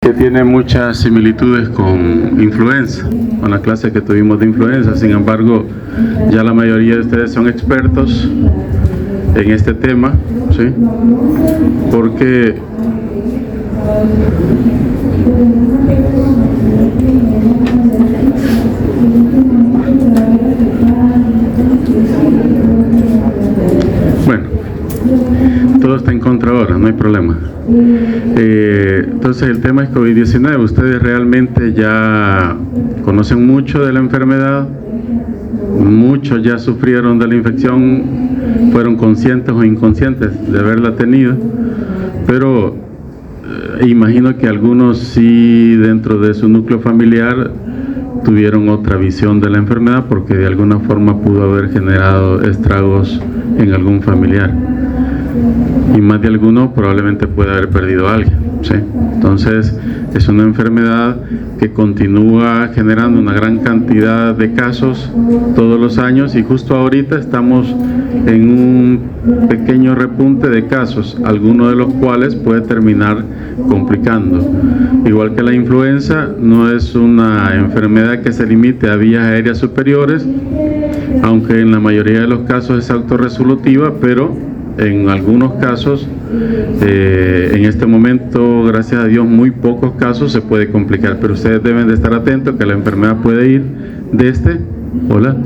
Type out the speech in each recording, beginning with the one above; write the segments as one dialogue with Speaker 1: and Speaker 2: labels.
Speaker 1: que tiene muchas similitudes con influenza, con la clase que tuvimos de influenza. Sin embargo, ya la mayoría de ustedes son expertos en este tema, ¿sí? Porque bueno, todo está en contra ahora, no hay problema. Entonces el tema es COVID-19. Ustedes realmente ya conocen mucho de la enfermedad, muchos ya sufrieron de la infección, fueron conscientes o inconscientes de haberla tenido, pero imagino que algunos sí dentro de su núcleo familiar tuvieron otra visión de la enfermedad porque de alguna forma pudo haber generado estragos en algún familiar. Y más de alguno probablemente puede haber perdido a alguien, ¿sí? Entonces es una enfermedad que continúa generando una gran cantidad de casos todos los años, y justo ahorita estamos en un pequeño repunte de casos, algunos de los cuales puede terminar complicando. Igual que la influenza, no es una enfermedad que se limite a vías aéreas superiores, aunque en la mayoría de los casos es autorresolutiva, pero en algunos casos, en este momento, gracias a Dios, muy pocos casos se puede complicar, pero ustedes deben de estar atentos que la enfermedad puede ir desde, hola,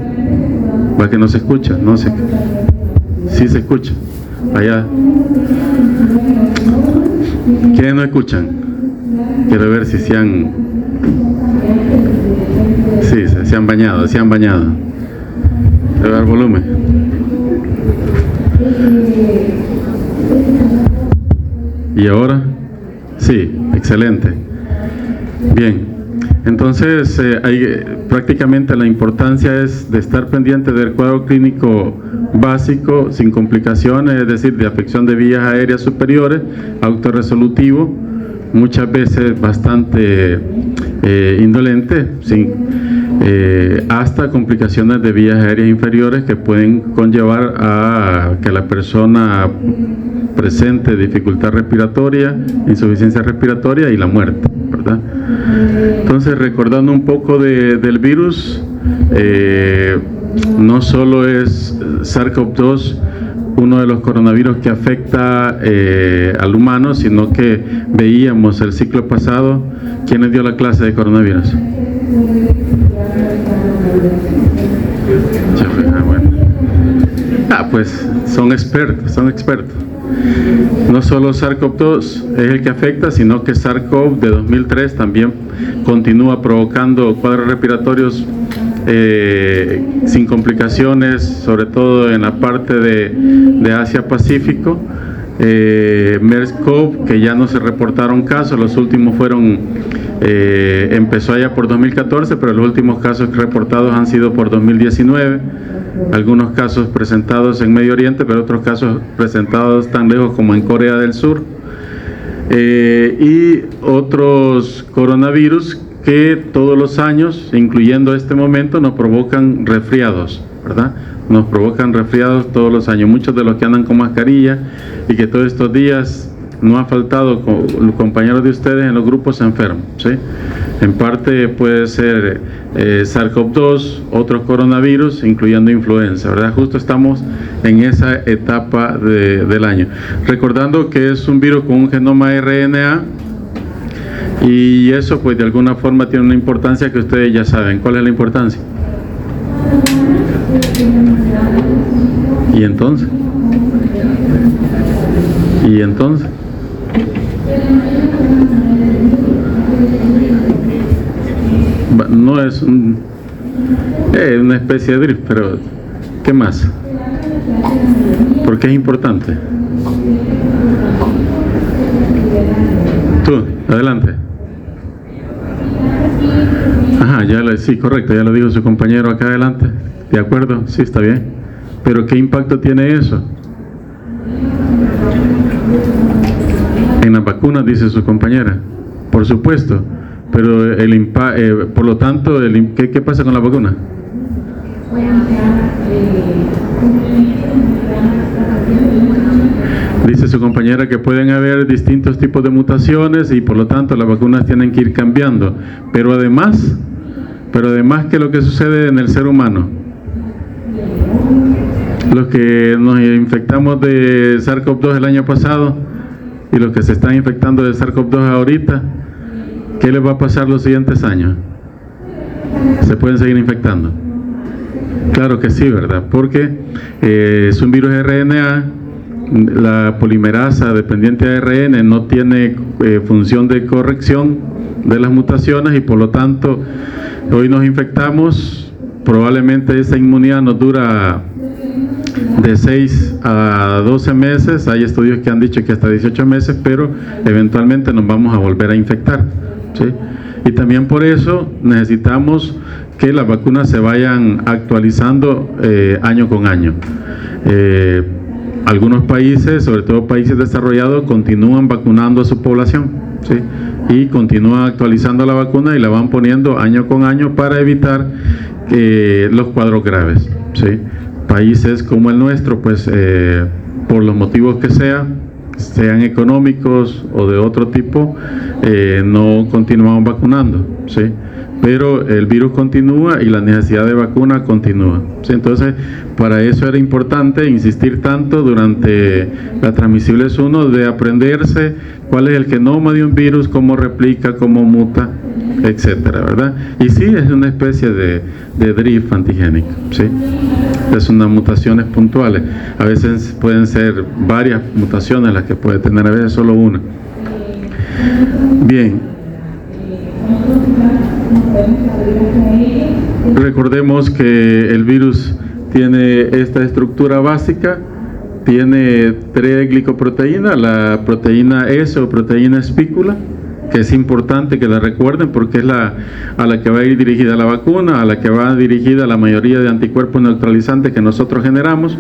Speaker 1: para que no se escucha, no sé, sí se escucha, allá, ¿quiénes no escuchan? Quiero ver si se han bañado, Quiero dar volumen. ¿Y ahora? Sí, excelente. Bien, entonces prácticamente la importancia es de estar pendiente del cuadro clínico básico sin complicaciones, es decir, de afección de vías aéreas superiores, autorresolutivo, muchas veces bastante indolente, hasta complicaciones de vías aéreas inferiores que pueden conllevar a que la persona presente dificultad respiratoria, insuficiencia respiratoria y la muerte, ¿verdad? Entonces, recordando un poco del virus, no solo es SARS-CoV-2 uno de los coronavirus que afecta al humano, sino que veíamos el ciclo pasado. ¿Quiénes dio la clase de coronavirus? Pues son expertos. No solo SARS-CoV-2 es el que afecta, sino que SARS-CoV de 2003 también continúa provocando cuadros respiratorios sin complicaciones, sobre todo en la parte de Asia-Pacífico. MERS-CoV, que ya no se reportaron casos, los últimos fueron, empezó allá por 2014, pero los últimos casos reportados han sido por 2019. Algunos casos presentados en Medio Oriente, pero otros casos presentados tan lejos como en Corea del Sur, y otros coronavirus que todos los años, incluyendo este momento, nos provocan resfriados, ¿verdad? Nos provocan resfriados todos los años. Muchos de los que andan con mascarilla y que todos estos días no ha faltado los compañeros de ustedes en los grupos enfermos, ¿sí? En parte puede ser SARS-CoV-2, otros coronavirus, incluyendo influenza, ¿verdad? Justo estamos en esa etapa del año. Recordando que es un virus con un genoma RNA, y eso pues de alguna forma tiene una importancia que ustedes ya saben. ¿Cuál es la importancia? ¿Y entonces? No es una especie de drift, pero ¿qué más? ¿Por qué es importante? Tú, adelante. Ajá, sí, correcto, ya lo dijo su compañero acá adelante. ¿De acuerdo? Sí, está bien. Pero ¿qué impacto tiene eso? En las vacunas, dice su compañera. Por supuesto. Pero por lo tanto, ¿qué pasa con la vacuna? Dice su compañera que pueden haber distintos tipos de mutaciones y por lo tanto las vacunas tienen que ir cambiando. Pero además, ¿qué es lo que sucede en el ser humano? Los que nos infectamos de SARS-CoV-2 el año pasado y los que se están infectando de SARS-CoV-2 ahorita, ¿qué les va a pasar los siguientes años? ¿Se pueden seguir infectando? Claro que sí, ¿verdad? Porque es un virus RNA, la polimerasa dependiente de ARN no tiene función de corrección de las mutaciones y por lo tanto hoy nos infectamos, probablemente esa inmunidad nos dura de 6 a 12 meses, hay estudios que han dicho que hasta 18 meses, pero eventualmente nos vamos a volver a infectar, ¿sí? Y también por eso necesitamos que las vacunas se vayan actualizando año con año. Algunos países, sobre todo países desarrollados, continúan vacunando a su población, ¿sí? Y continúan actualizando la vacuna y la van poniendo año con año para evitar los cuadros graves, ¿sí? Países como el nuestro, pues por los motivos que sean económicos o de otro tipo, no continuamos vacunando, ¿sí? Pero el virus continúa y la necesidad de vacuna continúa, ¿sí? Entonces, para eso era importante insistir tanto durante la Transmisibles 1 de aprenderse cuál es el genoma de un virus, cómo replica, cómo muta, etcétera, ¿verdad? Y sí, es una especie de drift antigénico, ¿sí? Es unas mutaciones puntuales. A veces pueden ser varias mutaciones las que puede tener, a veces solo una. Bien. Recordemos que el virus tiene esta estructura básica, tiene 3 glicoproteínas, la proteína S o proteína espícula, que es importante que la recuerden porque es a la que va a ir dirigida la vacuna, a la que va dirigida la mayoría de anticuerpos neutralizantes que nosotros generamos,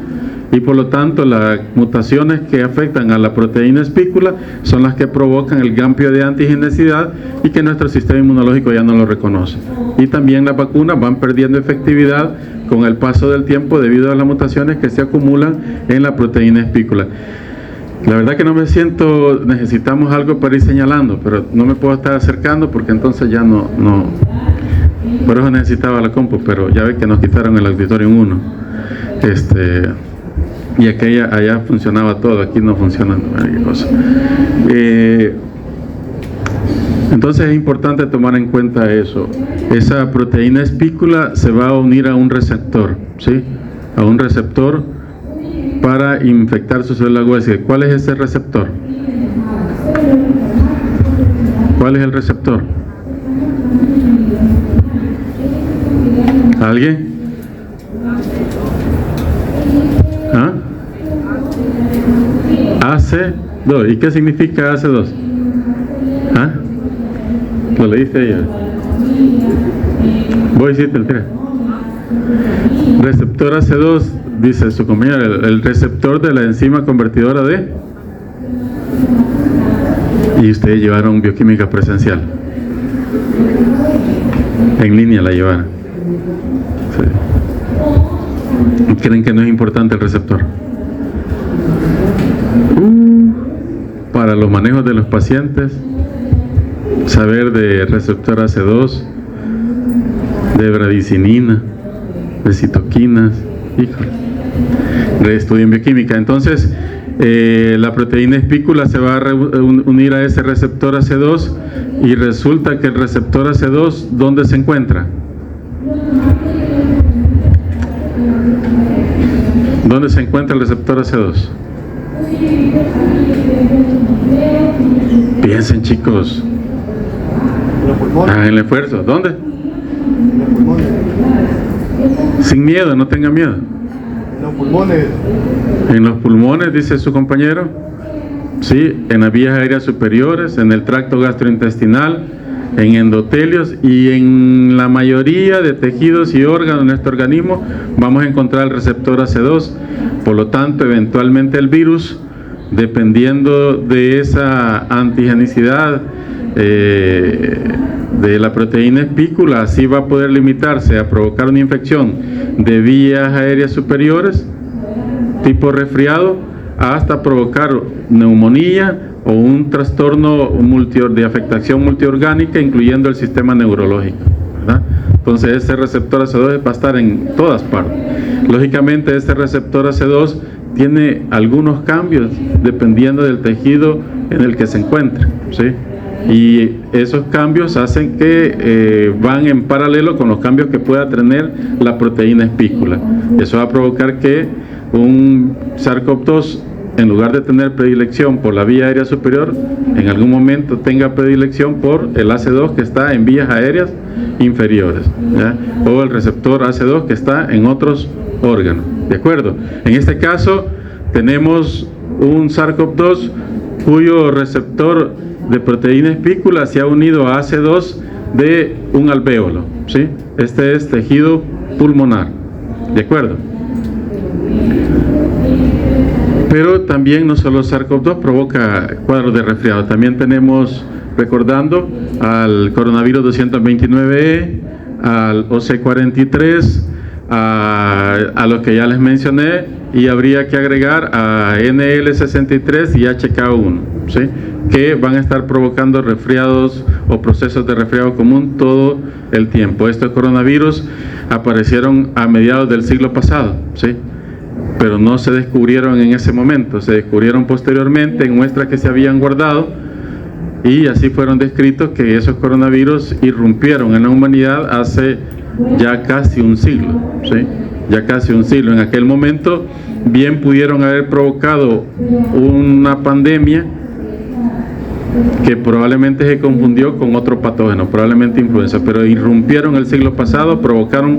Speaker 1: y por lo tanto las mutaciones que afectan a la proteína espícula son las que provocan el cambio de antigenicidad y que nuestro sistema inmunológico ya no lo reconoce. Y también las vacunas van perdiendo efectividad con el paso del tiempo debido a las mutaciones que se acumulan en la proteína espícula. La verdad que no me siento, necesitamos algo para ir señalando, pero no me puedo estar acercando porque entonces ya no. Por eso necesitaba la compu, pero ya ve que nos quitaron el Auditorium 1. Y allá funcionaba todo, aquí no funciona cosa. Entonces es importante tomar en cuenta eso. Esa proteína espícula se va a unir a un receptor, ¿sí? A un receptor para infectar su célula huésped. ¿Cuál es ese receptor? ¿Cuál es el receptor? ¿Alguien? ¿Ah? AC2. ¿Y qué significa AC2? ¿Ah? Lo leíste ella. Voy a decirte el 3. Receptor AC2, dice su compañera, el receptor de la enzima convertidora de... Y ustedes llevaron bioquímica presencial. En línea la llevaron. Sí. ¿Creen que no es importante el receptor? Para los manejos de los pacientes, saber de receptor AC2, de bradicinina, de citoquinas, híjole, reestudio en bioquímica. Entonces, la proteína espícula se va a unir a ese receptor AC2 y resulta que el receptor AC2, ¿dónde se encuentra? ¿Dónde se encuentra el receptor AC2? Piensen, chicos. En el esfuerzo. ¿Dónde? Sin miedo, no tenga miedo.
Speaker 2: En los pulmones.
Speaker 1: En los pulmones, dice su compañero. Sí, en las vías aéreas superiores, en el tracto gastrointestinal, en endotelios y en la mayoría de tejidos y órganos de nuestro organismo vamos a encontrar el receptor AC2. Por lo tanto, eventualmente el virus, dependiendo de esa antigenicidad de la proteína espícula, así va a poder limitarse a provocar una infección de vías aéreas superiores tipo resfriado hasta provocar neumonía o un trastorno de afectación multiorgánica, incluyendo el sistema neurológico, ¿verdad? Entonces este receptor AC2 va a estar en todas partes. Lógicamente este receptor AC2 tiene algunos cambios dependiendo del tejido en el que se encuentre, ¿sí? Y esos cambios hacen que van en paralelo con los cambios que pueda tener la proteína espícula. Eso va a provocar que un SARS-CoV-2, en lugar de tener predilección por la vía aérea superior, en algún momento tenga predilección por el AC2 que está en vías aéreas inferiores, ¿ya? O el receptor AC2 que está en otros órganos, ¿de acuerdo? En este caso tenemos un SARS-CoV-2 cuyo receptor de proteína espícula se ha unido a AC2 de un alvéolo, ¿sí? Este es tejido pulmonar, ¿de acuerdo? Pero también no solo SARS-CoV-2 provoca cuadros de resfriado, también tenemos, recordando, al coronavirus 229E, al OC43, a los que ya les mencioné, y habría que agregar a NL63 y HK1, ¿sí? Que van a estar provocando resfriados o procesos de resfriado común todo el tiempo. Estos coronavirus aparecieron a mediados del siglo pasado, ¿sí? Pero no se descubrieron en ese momento, se descubrieron posteriormente en muestras que se habían guardado, y así fueron descritos que esos coronavirus irrumpieron en la humanidad hace ya casi un siglo, ¿sí? Ya casi un siglo. En aquel momento bien pudieron haber provocado una pandemia que probablemente se confundió con otro patógeno, probablemente influenza, pero irrumpieron el siglo pasado, provocaron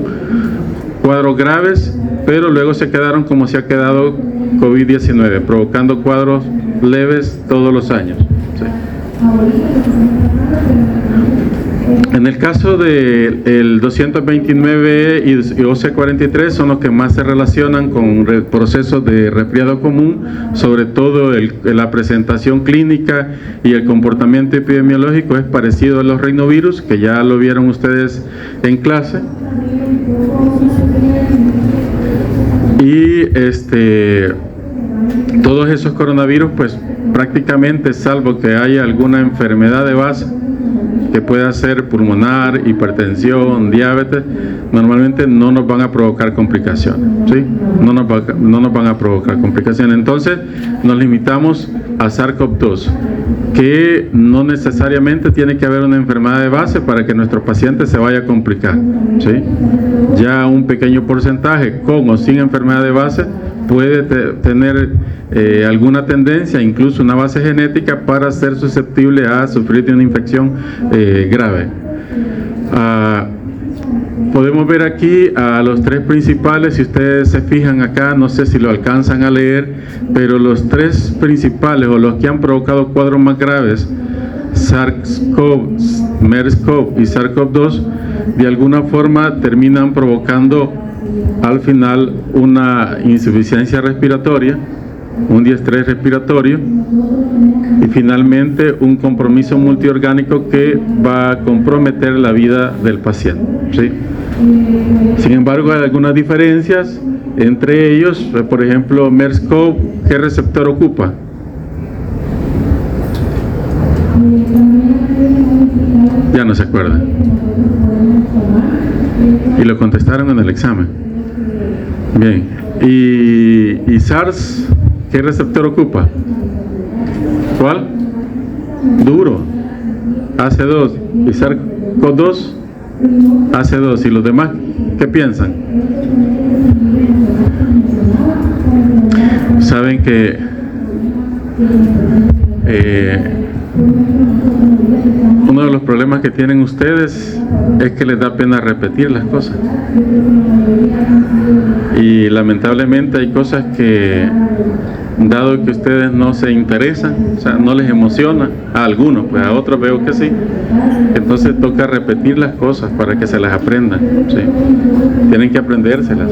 Speaker 1: cuadros graves, pero luego se quedaron como se ha quedado COVID-19, provocando cuadros leves todos los años, ¿sí? En el caso del 229 y OC43 son los que más se relacionan con procesos de resfriado común, sobre todo la presentación clínica y el comportamiento epidemiológico es parecido a los rinovirus, que ya lo vieron ustedes en clase. Y todos esos coronavirus, pues prácticamente, salvo que haya alguna enfermedad de base que pueda ser pulmonar, hipertensión, diabetes, normalmente no nos van a provocar complicaciones, ¿sí? No nos van a provocar complicaciones. Entonces nos limitamos a SARS-CoV-2, que no necesariamente tiene que haber una enfermedad de base para que nuestro paciente se vaya a complicar, ¿sí? Ya un pequeño porcentaje con o sin enfermedad de base puede tener alguna tendencia, incluso una base genética, para ser susceptible a sufrir de una infección grave. Podemos ver aquí a los tres principales. Si ustedes se fijan acá, no sé si lo alcanzan a leer, pero los tres principales, o los que han provocado cuadros más graves, SARS-CoV, MERS-CoV y SARS-CoV-2, de alguna forma terminan provocando al final una insuficiencia respiratoria, un diestrés respiratorio y finalmente un compromiso multiorgánico que va a comprometer la vida del paciente, ¿sí? Sin embargo, hay algunas diferencias entre ellos. Por ejemplo, MERS-CoV, ¿qué receptor ocupa? Ya no se acuerda. Y lo contestaron en el examen. Bien. ¿Y SARS, qué receptor ocupa? ¿Cuál? Duro. AC2. ¿Y SARS-CoV-2? AC2. ¿Y los demás qué piensan? Saben que uno de los problemas que tienen ustedes es que les da pena repetir las cosas, y lamentablemente hay cosas que, dado que ustedes no se interesan, o sea, no les emociona, a algunos, pues a otros veo que sí, entonces toca repetir las cosas para que se las aprendan, ¿sí? Tienen que aprendérselas.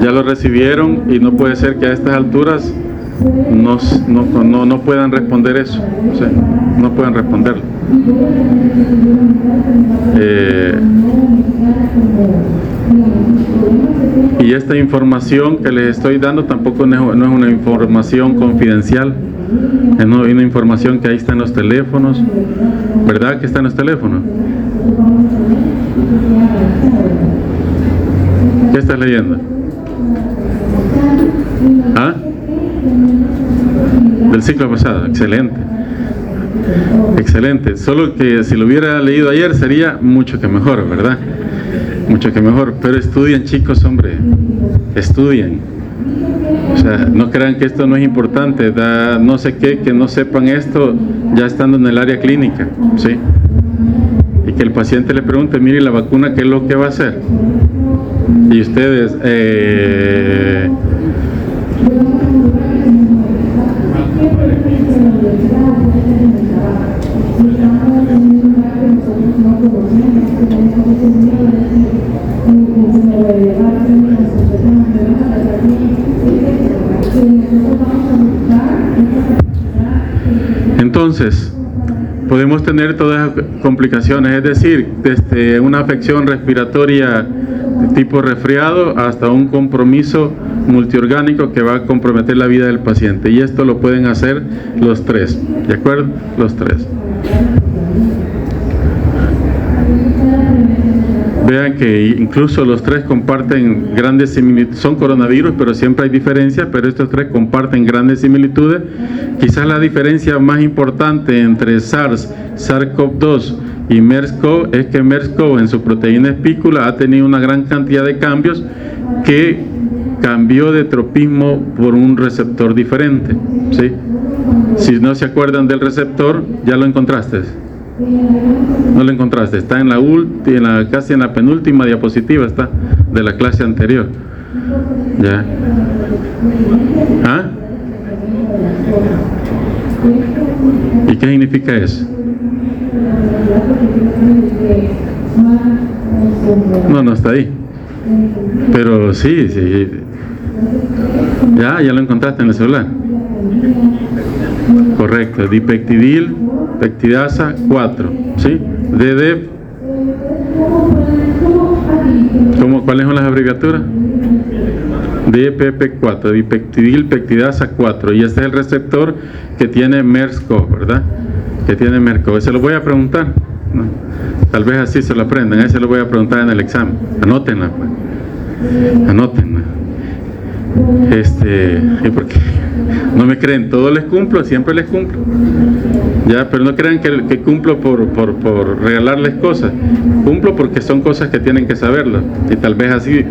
Speaker 1: Ya lo recibieron y no puede ser que a estas alturas no puedan responder eso, ¿sí? No puedan responderlo. Y esta información que les estoy dando tampoco no es una información confidencial, es una información que ahí está en los teléfonos, ¿verdad que está en los teléfonos? ¿Qué estás leyendo? ¿Ah? Del ciclo pasado, excelente. Excelente, solo que si lo hubiera leído ayer sería mucho que mejor, ¿verdad? Mucho que mejor, pero estudien, chicos, hombre, estudien. O sea, no crean que esto no es importante, da no sé qué, que no sepan esto ya estando en el área clínica, ¿sí? Y que el paciente le pregunte, mire, la vacuna, ¿qué es lo que va a hacer? Y ustedes, entonces, podemos tener todas las complicaciones, es decir, desde una afección respiratoria de tipo resfriado hasta un compromiso multiorgánico que va a comprometer la vida del paciente. Y esto lo pueden hacer los tres, ¿de acuerdo? Los tres. Vean que incluso los tres comparten grandes similitudes, son coronavirus, pero siempre hay diferencias, pero estos tres comparten grandes similitudes. Quizás la diferencia más importante entre SARS, SARS-CoV-2 y MERS-CoV es que MERS-CoV en su proteína espícula ha tenido una gran cantidad de cambios que cambió de tropismo por un receptor diferente, ¿sí? Si no se acuerdan del receptor, ¿ya lo encontraste? No lo encontraste, está en casi en la penúltima diapositiva, está de la clase anterior. ¿Ya? ¿Ah? ¿Y qué significa eso? No está ahí. Pero sí. Ya lo encontraste en el celular. Correcto, dipeptidil peptidasa 4, ¿sí? DD, ¿cuáles son las abreviaturas? DPP4, dipeptidil peptidasa 4, y este es el receptor que tiene MERS-CoV, ¿verdad? Que tiene MERS-CoV. Se lo voy a preguntar, ¿no? Tal vez así se lo aprendan, ahí se lo voy a preguntar en el examen. Anótenla, pues. Anótenla. Y porque no me creen, todo les cumplo, siempre les cumplo, ya, pero no crean que cumplo por regalarles cosas, cumplo porque son cosas que tienen que saberlo, y tal vez así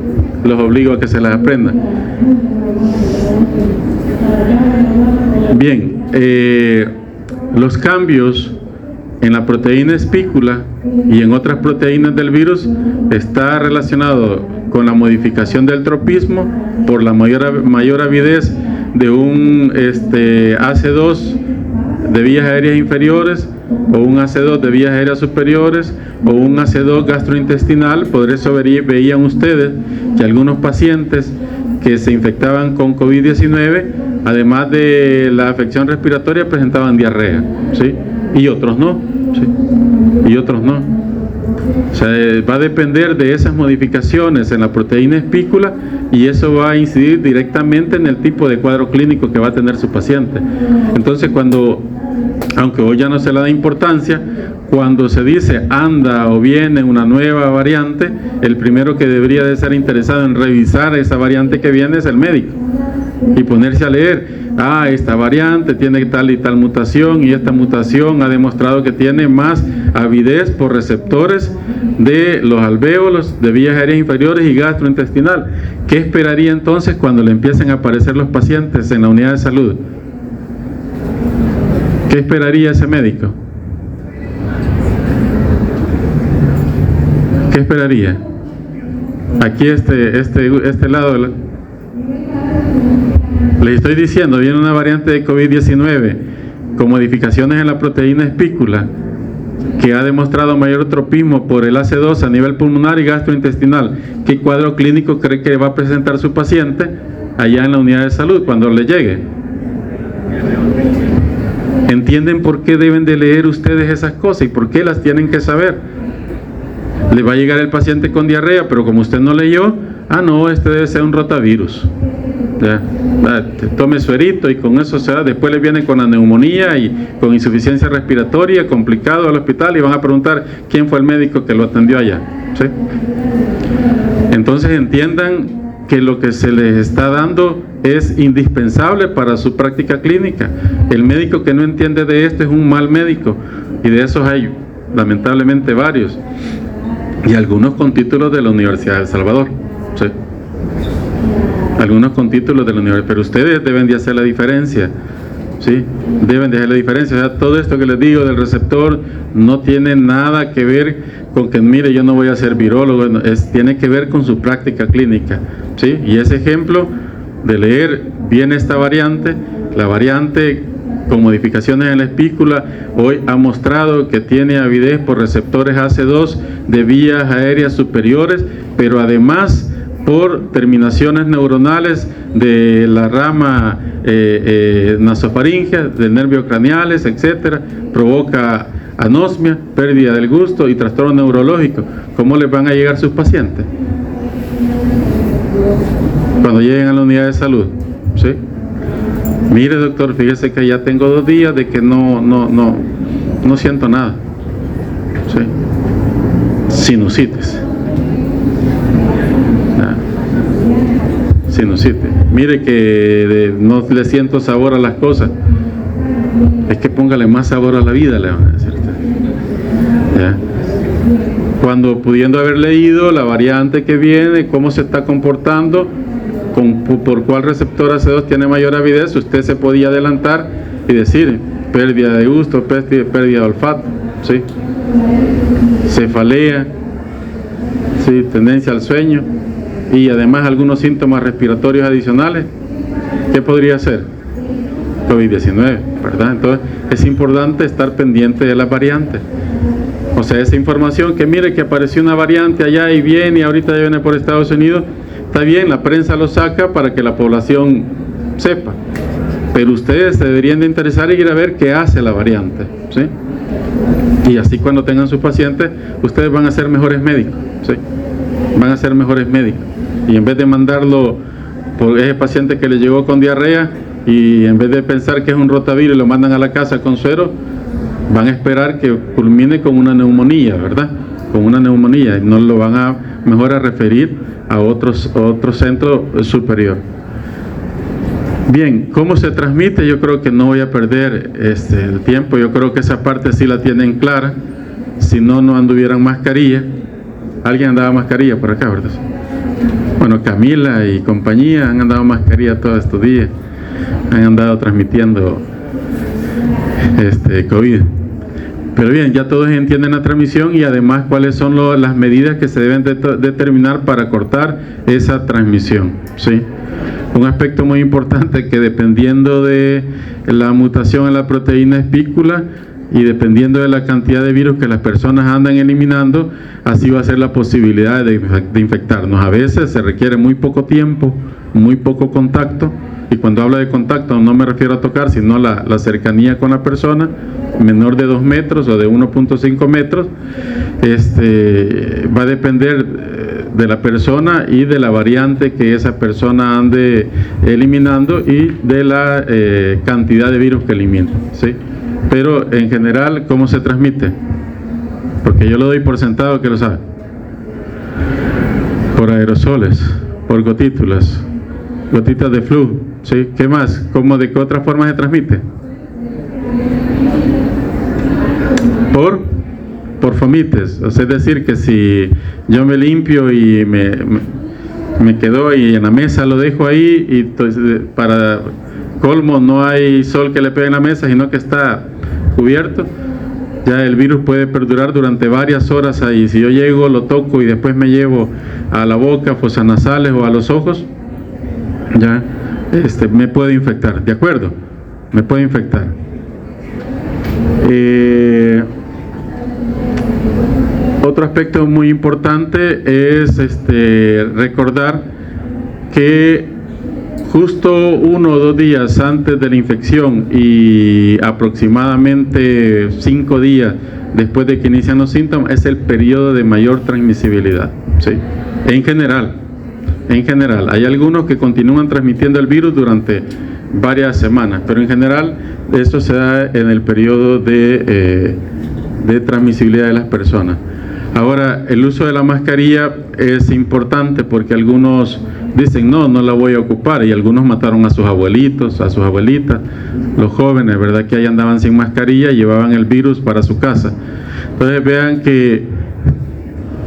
Speaker 1: los obligo a que se las aprendan. Bien, los cambios en la proteína espícula y en otras proteínas del virus está relacionado con la modificación del tropismo por la mayor avidez de un AC2 de vías aéreas inferiores o un AC2 de vías aéreas superiores o un AC2 gastrointestinal. Por eso veían ustedes que algunos pacientes que se infectaban con COVID-19, además de la afección respiratoria, presentaban diarrea, ¿sí? Y otros no, ¿sí? Y otros no. O sea, va a depender de esas modificaciones en la proteína espícula, y eso va a incidir directamente en el tipo de cuadro clínico que va a tener su paciente. Entonces, aunque hoy ya no se le da importancia, cuando se dice anda o viene una nueva variante, el primero que debería de estar interesado en revisar esa variante que viene es el médico, y ponerse a leer, esta variante tiene tal y tal mutación, y esta mutación ha demostrado que tiene más avidez por receptores de los alvéolos, de vías aéreas inferiores y gastrointestinal. ¿Qué esperaría entonces cuando le empiecen a aparecer los pacientes en la unidad de salud? ¿Qué esperaría ese médico? ¿Qué esperaría? Aquí este lado les estoy diciendo, viene una variante de COVID-19 con modificaciones en la proteína espícula que ha demostrado mayor tropismo por el AC2 a nivel pulmonar y gastrointestinal. ¿Qué cuadro clínico cree que va a presentar su paciente allá en la unidad de salud cuando le llegue? ¿Entienden por qué deben de leer ustedes esas cosas y por qué las tienen que saber? Le va a llegar el paciente con diarrea, pero como usted no leyó, no, este debe ser un rotavirus. Ya, tome suerito y con eso se va. Después le viene con la neumonía y con insuficiencia respiratoria, complicado al hospital, y van a preguntar quién fue el médico que lo atendió allá. ¿Sí? Entonces entiendan que lo que se les está dando es indispensable para su práctica clínica. El médico que no entiende de esto es un mal médico, y de esos hay lamentablemente varios, y algunos con títulos de la Universidad de El Salvador. ¿Sí? Algunos con títulos de la universidad, pero ustedes deben de hacer la diferencia. ¿Sí? Deben de hacer la diferencia. O sea, todo esto que les digo del receptor no tiene nada que ver con que, mire, yo no voy a ser virólogo, tiene que ver con su práctica clínica. ¿Sí? Y ese ejemplo de leer bien esta variante, la variante con modificaciones en la espícula, hoy ha mostrado que tiene avidez por receptores AC2 de vías aéreas superiores, pero además por terminaciones neuronales de la rama nasofaringea, de nervios craneales, etcétera. Provoca anosmia, pérdida del gusto y trastorno neurológico. ¿Cómo les van a llegar sus pacientes cuando lleguen a la unidad de salud? ¿Sí? Mire, doctor, fíjese que ya tengo 2 días de que no siento nada. ¿Sí? Sinusitis. Sinusitis. Mire que no le siento sabor a las cosas. Es que póngale más sabor a la vida, le van a decir. ¿Ya? Cuando pudiendo haber leído la variante que viene, cómo se está comportando, por cuál receptor AC2 tiene mayor avidez, usted se podía adelantar y decir pérdida de gusto, pérdida de olfato, ¿sí? Cefalea, ¿sí? Tendencia al sueño, y además algunos síntomas respiratorios adicionales. ¿Qué podría ser? COVID-19, ¿verdad? Entonces es importante estar pendiente de las variantes. O sea, esa información que mire que apareció una variante allá y viene, y ahorita ya viene por Estados Unidos, está bien, la prensa lo saca para que la población sepa, pero ustedes se deberían de interesar y ir a ver qué hace la variante, ¿sí? Y así cuando tengan sus pacientes, ustedes van a ser mejores médicos, ¿sí? Van a ser mejores médicos, y en vez de mandarlo por ese paciente que le llegó con diarrea, y en vez de pensar que es un rotavirus y lo mandan a la casa con suero, van a esperar que culmine con una neumonía, ¿verdad? Con una neumonía, y no lo van a mejor a referir a otro centro superior. Bien, ¿cómo se transmite? Yo creo que no voy a perder el tiempo. Yo creo que esa parte sí la tienen clara. Si no, no anduvieran mascarilla. Alguien andaba mascarilla por acá, ¿verdad? Bueno, Camila y compañía han andado mascarilla todos estos días. Han andado transmitiendo COVID. Pero bien, ya todos entienden la transmisión, y además cuáles son las medidas que se deben determinar para cortar esa transmisión, ¿sí? Un aspecto muy importante, que dependiendo de la mutación en la proteína espícula y dependiendo de la cantidad de virus que las personas andan eliminando, así va a ser la posibilidad de infectarnos. A veces se requiere muy poco tiempo, muy poco contacto, y cuando hablo de contacto no me refiero a tocar, sino la cercanía con la persona, menor de 2 metros o de 1.5 metros. Va a depender de la persona y de la variante que esa persona ande eliminando, y de la cantidad de virus que elimina, ¿sí? Pero en general, ¿cómo se transmite? Porque yo lo doy por sentado que lo sabe. Por aerosoles, por gotículas, gotitas de flu, ¿sí? ¿Qué más? ¿De qué otra forma se transmite? Por fomites. O sea, es decir, que si yo me limpio y me quedo y en la mesa lo dejo ahí, y entonces, para colmo, no hay sol que le pegue en la mesa, sino que está cubierto, ya el virus puede perdurar durante varias horas ahí. Si yo llego, lo toco y después me llevo a la boca, fosas nasales o a los ojos, ya me puede infectar, ¿de acuerdo? Me puede infectar. Otro aspecto muy importante es recordar que justo 1 o 2 días antes de la infección y aproximadamente 5 días después de que inician los síntomas es el periodo de mayor transmisibilidad, ¿sí? En general, hay algunos que continúan transmitiendo el virus durante varias semanas, pero en general esto se da en el periodo de transmisibilidad de las personas. Ahora, el uso de la mascarilla es importante porque algunos dicen no la voy a ocupar, y algunos mataron a sus abuelitos, a sus abuelitas, los jóvenes, ¿verdad? Que ahí andaban sin mascarilla y llevaban el virus para su casa. Entonces vean que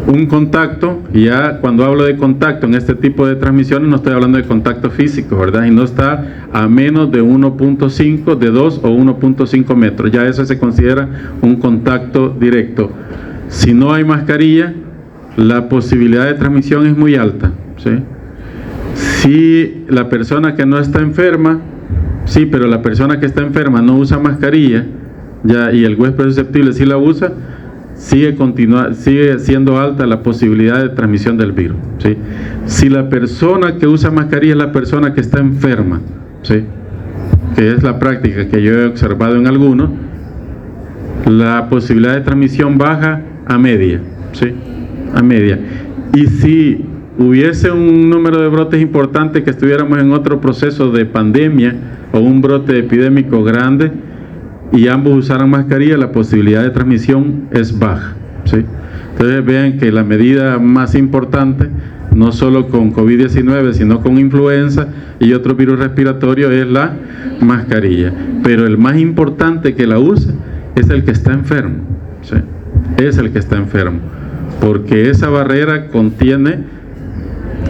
Speaker 1: un contacto, y ya cuando hablo de contacto en este tipo de transmisiones no estoy hablando de contacto físico, ¿verdad? Y no está a menos de 1.5, de 2 o 1.5 metros, ya eso se considera un contacto directo. Si no hay mascarilla, la posibilidad de transmisión es muy alta, ¿sí? Si la persona que no está enferma, sí, pero la persona que está enferma no usa mascarilla, ya, y el huésped susceptible sí la usa, sigue siendo alta la posibilidad de transmisión del virus, ¿sí? Si la persona que usa mascarilla es la persona que está enferma, ¿sí? Que es la práctica que yo he observado en algunos, la posibilidad de transmisión baja a media, ¿sí? A media. Y si hubiese un número de brotes importante, que estuviéramos en otro proceso de pandemia o un brote epidémico grande y ambos usaran mascarilla, la posibilidad de transmisión es baja, ¿sí? Entonces vean que la medida más importante, no solo con COVID-19, sino con influenza y otros virus respiratorios, es la mascarilla. Pero el más importante que la use es el que está enfermo, ¿sí? Es el que está enfermo, porque esa barrera contiene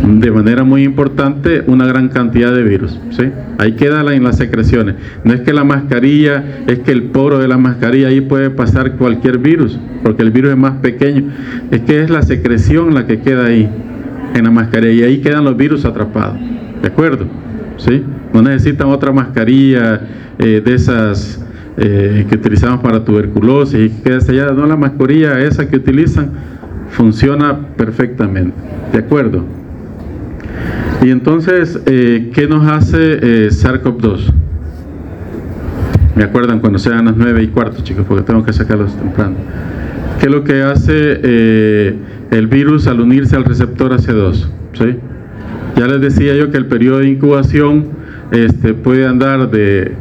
Speaker 1: de manera muy importante una gran cantidad de virus, ¿sí? Ahí queda en las secreciones. No es que la mascarilla, es que el poro de la mascarilla ahí puede pasar cualquier virus, porque el virus es más pequeño. Es que es la secreción la que queda ahí en la mascarilla, y ahí quedan los virus atrapados, ¿de acuerdo? ¿Sí? No necesitan otra mascarilla de esas que utilizamos para tuberculosis y queda sellada. No, la mascarilla esa que utilizan funciona perfectamente, ¿de acuerdo? Y entonces, ¿qué nos hace SARS-CoV-2? ¿Me acuerdan cuando sean las 9:15, chicos? Porque tengo que sacarlos temprano. ¿Qué es lo que hace el virus al unirse al receptor AC2? ¿Sí? Ya les decía yo que el periodo de incubación puede andar de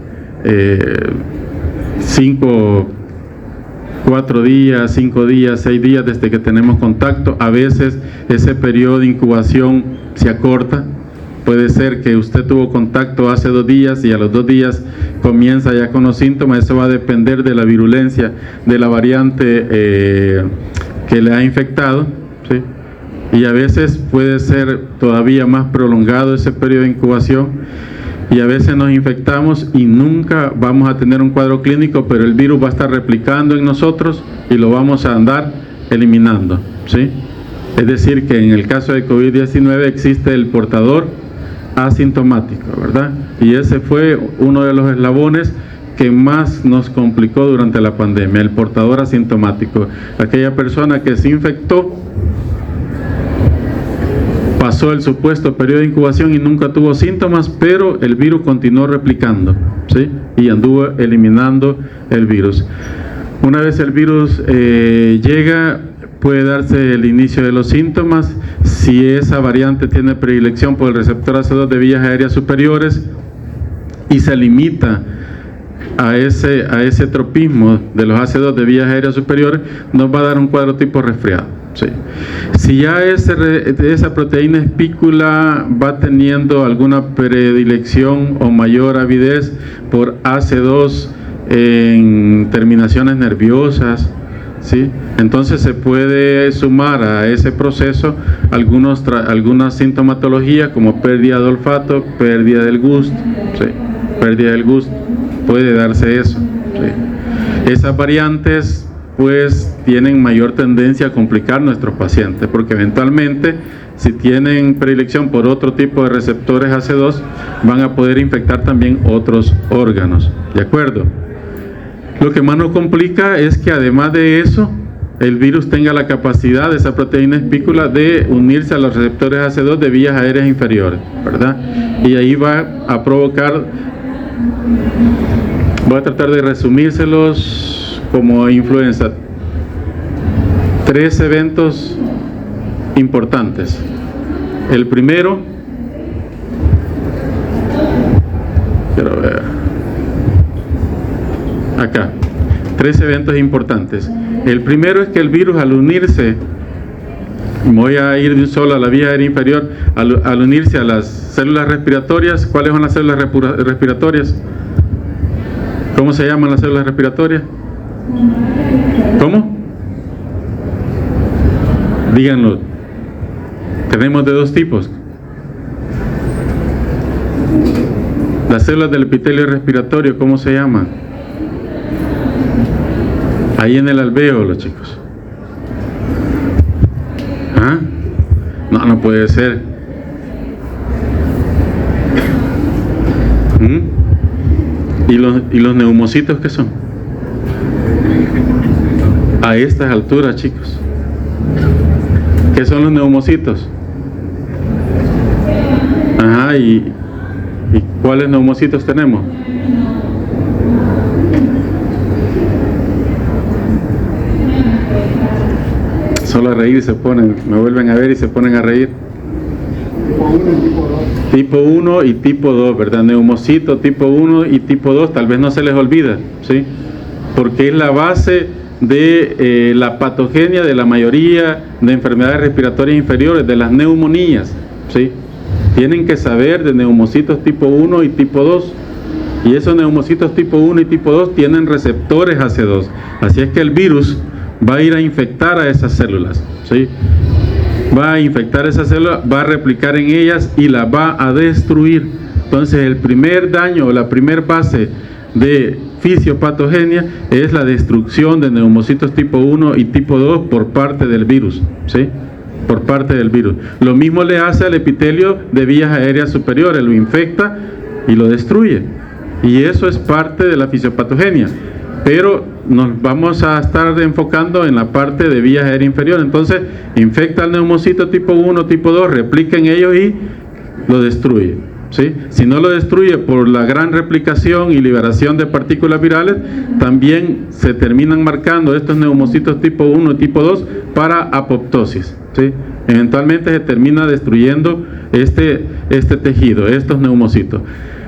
Speaker 1: 4 días, 5 días, 6 días desde que tenemos contacto. A veces ese periodo de incubación se acorta. Puede ser que usted tuvo contacto hace 2 días y a los 2 días comienza ya con los síntomas. Eso va a depender de la virulencia de la variante que le ha infectado, ¿sí? Y a veces puede ser todavía más prolongado ese periodo de incubación, y a veces nos infectamos y nunca vamos a tener un cuadro clínico, pero el virus va a estar replicando en nosotros y lo vamos a andar eliminando, ¿sí? Es decir, que en el caso de COVID-19 existe el portador asintomático, ¿verdad? Y ese fue uno de los eslabones que más nos complicó durante la pandemia, el portador asintomático. Aquella persona que se infectó, pasó el supuesto periodo de incubación y nunca tuvo síntomas, pero el virus continuó replicando, ¿sí? Y anduvo eliminando el virus. Una vez el virus llega, puede darse el inicio de los síntomas. Si esa variante tiene predilección por el receptor AC2 de vías aéreas superiores y se limita a ese tropismo de los AC2 de vías aéreas superiores, nos va a dar un cuadro tipo resfriado, ¿sí? Si ya esa proteína espícula va teniendo alguna predilección o mayor avidez por AC2 en terminaciones nerviosas, ¿sí? Entonces se puede sumar a ese proceso algunas sintomatologías como pérdida de olfato, pérdida del gusto, ¿sí? Pérdida del gusto, puede darse eso, ¿sí? Esas variantes pues tienen mayor tendencia a complicar a nuestros pacientes, porque eventualmente si tienen predilección por otro tipo de receptores AC2 van a poder infectar también otros órganos, ¿de acuerdo? Lo que más nos complica es que además de eso el virus tenga la capacidad de esa proteína espícula de unirse a los receptores AC2 de vías aéreas inferiores, ¿verdad? Y ahí va a provocar, voy a tratar de resumírselos como influenza, 3 eventos importantes. El primero, quiero ver, acá, 3 eventos importantes. El primero es que el virus, al unirse, voy a ir de un solo a la vía aérea inferior, al unirse a las células respiratorias. ¿Cuáles son las células respiratorias? ¿Cómo se llaman las células respiratorias? ¿Cómo? Díganlo. Tenemos de 2 tipos. Las células del epitelio respiratorio, ¿cómo se llaman? Ahí en el alvéolo, chicos. ¿Ah? No, no puede ser. ¿Y los neumocitos qué son? A estas alturas, chicos. ¿Qué son los neumocitos? Ajá, ¿y cuáles neumocitos tenemos? Solo a reír se ponen, me vuelven a ver y se ponen a reír. Tipo 1 y tipo 2, ¿verdad? Neumocito tipo 1 y tipo 2, tal vez no se les olvida, ¿sí? Porque es la base de la patogenia de la mayoría de enfermedades respiratorias inferiores, de las neumonías, ¿sí? Tienen que saber de neumocitos tipo 1 y tipo 2. Y esos neumocitos tipo 1 y tipo 2 tienen receptores AC2. Así es que el virus va a ir a infectar a esas células, ¿sí? Va a infectar esas células, va a replicar en ellas y las va a destruir. Entonces el primer daño, la primer base de fisiopatogenia es la destrucción de neumocitos tipo 1 y tipo 2 por parte del virus, ¿sí? Por parte del virus. Lo mismo le hace al epitelio de vías aéreas superiores, lo infecta y lo destruye. Y eso es parte de la fisiopatogenia. Pero nos vamos a estar enfocando en la parte de vías aéreas inferiores. Entonces, infecta al neumocito tipo 1, tipo 2, replica en ellos y lo destruye, ¿sí? Si no lo destruye por la gran replicación y liberación de partículas virales, también se terminan marcando estos neumocitos tipo 1 y tipo 2 para apoptosis, ¿sí? Eventualmente se termina destruyendo este tejido, estos neumocitos.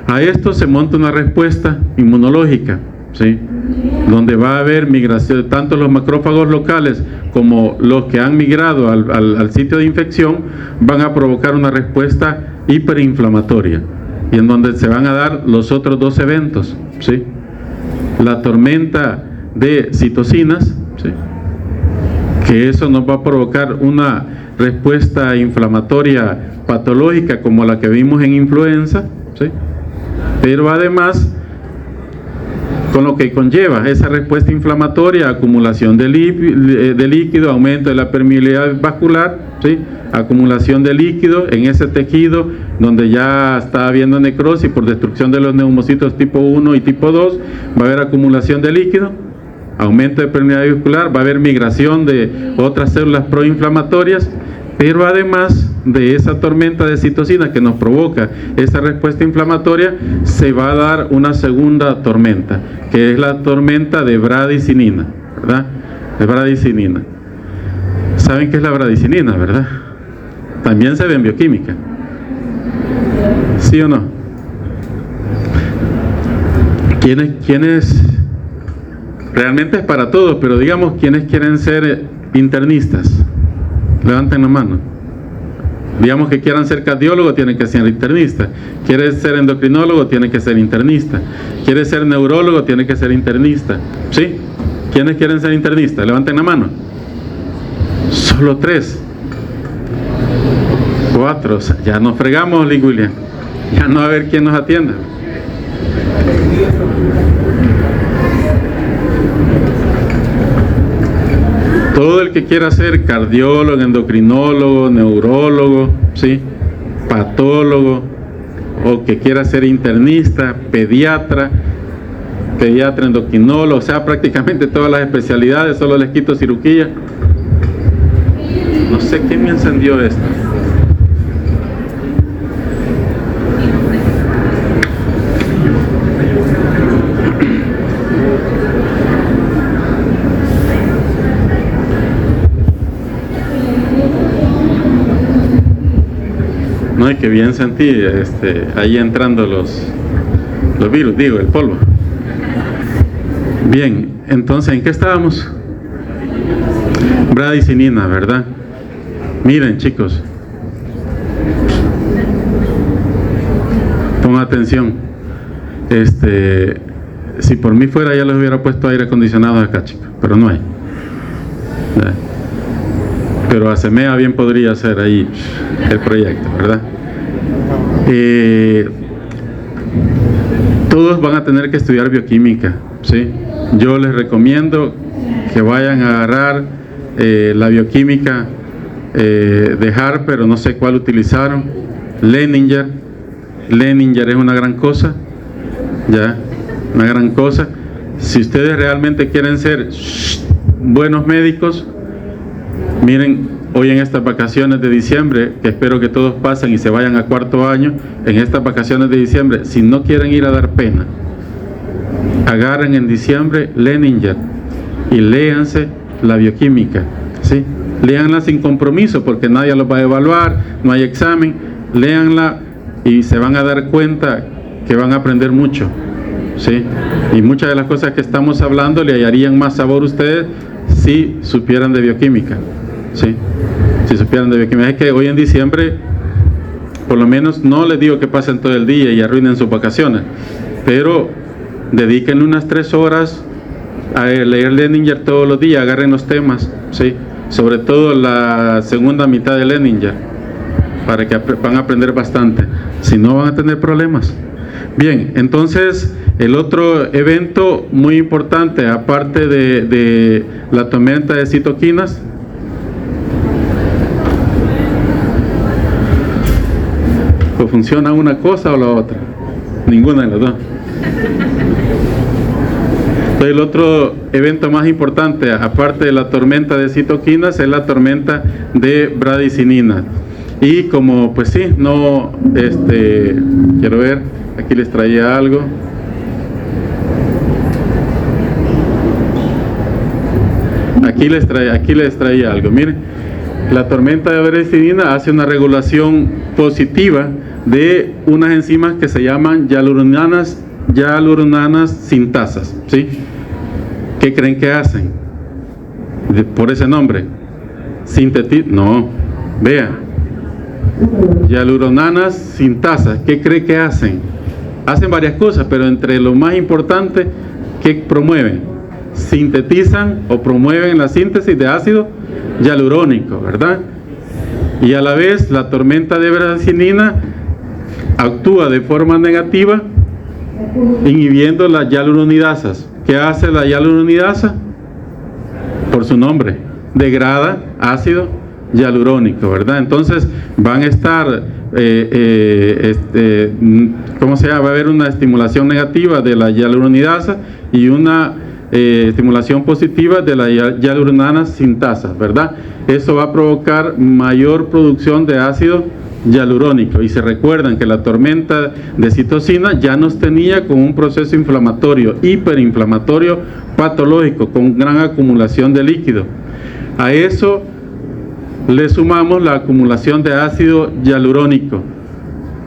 Speaker 1: A esto se monta una respuesta inmunológica, ¿sí? Donde va a haber migración, tanto los macrófagos locales como los que han migrado al sitio de infección van a provocar una respuesta hiperinflamatoria, y en donde se van a dar los otros 2 eventos, ¿sí? La tormenta de citocinas, ¿sí? Que eso nos va a provocar una respuesta inflamatoria patológica como la que vimos en influenza, ¿sí? Pero además, con lo que conlleva esa respuesta inflamatoria, acumulación de líquido, aumento de la permeabilidad vascular, ¿sí? Acumulación de líquido en ese tejido donde ya está habiendo necrosis por destrucción de los neumocitos tipo 1 y tipo 2, va a haber acumulación de líquido, aumento de permeabilidad vascular, va a haber migración de otras células proinflamatorias, pero además de esa tormenta de citocinas que nos provoca esa respuesta inflamatoria, se va a dar una segunda tormenta, que es la tormenta de bradicinina, ¿verdad? De bradicinina. ¿Saben qué es la bradicinina, verdad? También se ve en bioquímica. ¿Sí o no? ¿Quiénes? Realmente es para todos, pero digamos, ¿quiénes quieren ser internistas? Levanten la mano. Digamos que quieran ser cardiólogo, tienen que ser internista. ¿Quieres ser endocrinólogo? Tiene que ser internista. ¿Quieres ser neurólogo? Tiene que ser internista. ¿Sí? ¿Quiénes quieren ser internistas? Levanten la mano. Solo 3. 4. O sea, ya nos fregamos, Lee William. Ya no va a haber quién nos atienda. Todo el que quiera ser cardiólogo, endocrinólogo, neurólogo, ¿sí? Patólogo, o que quiera ser internista, pediatra, pediatra, endocrinólogo, o sea, prácticamente todas las especialidades, solo les quito cirugía. No sé quién me encendió esto. No, y que bien sentí ahí entrando los virus, digo, el polvo. Bien, entonces, ¿en qué estábamos? Bradicinina, ¿verdad? Miren, chicos, pongan atención. Si por mí fuera, ya les hubiera puesto aire acondicionado acá, chicos, pero no hay. Pero ASEMEA bien podría hacer ahí el proyecto, ¿verdad? Todos van a tener que estudiar bioquímica, ¿sí? Yo les recomiendo que vayan a agarrar la bioquímica de Harper, o no sé cuál utilizaron, Leninger es una gran cosa, ya, una gran cosa. Si ustedes realmente quieren ser buenos médicos, miren, hoy en estas vacaciones de diciembre, que espero que todos pasen y se vayan a cuarto año, en estas vacaciones de diciembre, si no quieren ir a dar pena, agarren en diciembre Leninger y léanse la bioquímica, ¿sí? Léanla sin compromiso, porque nadie los va a evaluar, no hay examen. Léanla y se van a dar cuenta que van a aprender mucho, ¿sí? Y muchas de las cosas que estamos hablando le hallarían más sabor a ustedes si supieran de bioquímica, ¿sí? Si supieran de bioquímica. Es que hoy en diciembre, por lo menos, no les digo que pasen todo el día y arruinen sus vacaciones, pero dediquen unas 3 horas a leer Leninger todos los días, agarren los temas, ¿sí? Sobre todo la segunda mitad de Leninger, para que van a aprender bastante, si no van a tener problemas. Bien, entonces el otro evento muy importante, aparte de la tormenta de citoquinas, ¿o funciona una cosa o la otra? Ninguna de las dos. El otro evento más importante, aparte de la tormenta de citoquinas, es la tormenta de bradicinina. Y como, pues sí, no, quiero ver, aquí les traía algo. Aquí les traía algo. Miren, la tormenta de bradicinina hace una regulación positiva de unas enzimas que se llaman hialuronanas sintasas, ¿sí? ¿Qué creen que hacen? Por ese nombre, no, vea, hialuronanas sintasas, ¿qué cree que hacen? Hacen varias cosas, pero entre lo más importante, ¿qué promueven? Sintetizan o promueven la síntesis de ácido hialurónico, ¿verdad? Y a la vez la tormenta de bradicinina actúa de forma negativa inhibiendo las hialuronidasas. ¿Qué hace la hialuronidasa? Por su nombre, degrada ácido hialurónico, ¿verdad? Entonces van a estar, ¿cómo se llama? Va a haber una estimulación negativa de la hialuronidasa y una estimulación positiva de la hialuronana sintasa, ¿verdad? Eso va a provocar mayor producción de ácido hialurónico. Y se recuerdan que la tormenta de citocina ya nos tenía con un proceso inflamatorio, hiperinflamatorio patológico, con gran acumulación de líquido. A eso le sumamos la acumulación de ácido hialurónico,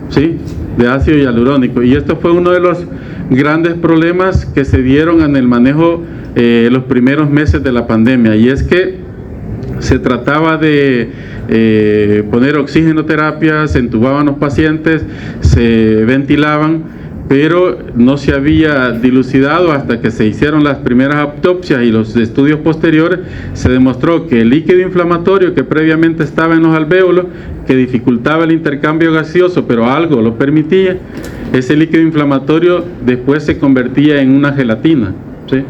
Speaker 1: ¿sí? De ácido hialurónico. Y esto fue uno de los grandes problemas que se dieron en el manejo los primeros meses de la pandemia, y es que se trataba de poner oxigenoterapia, se entubaban los pacientes, se ventilaban, pero no se había dilucidado hasta que se hicieron las primeras autopsias y los estudios posteriores. Se demostró que el líquido inflamatorio que previamente estaba en los alvéolos, que dificultaba el intercambio gaseoso, pero algo lo permitía, ese líquido inflamatorio después se convertía en una gelatina, ¿sí?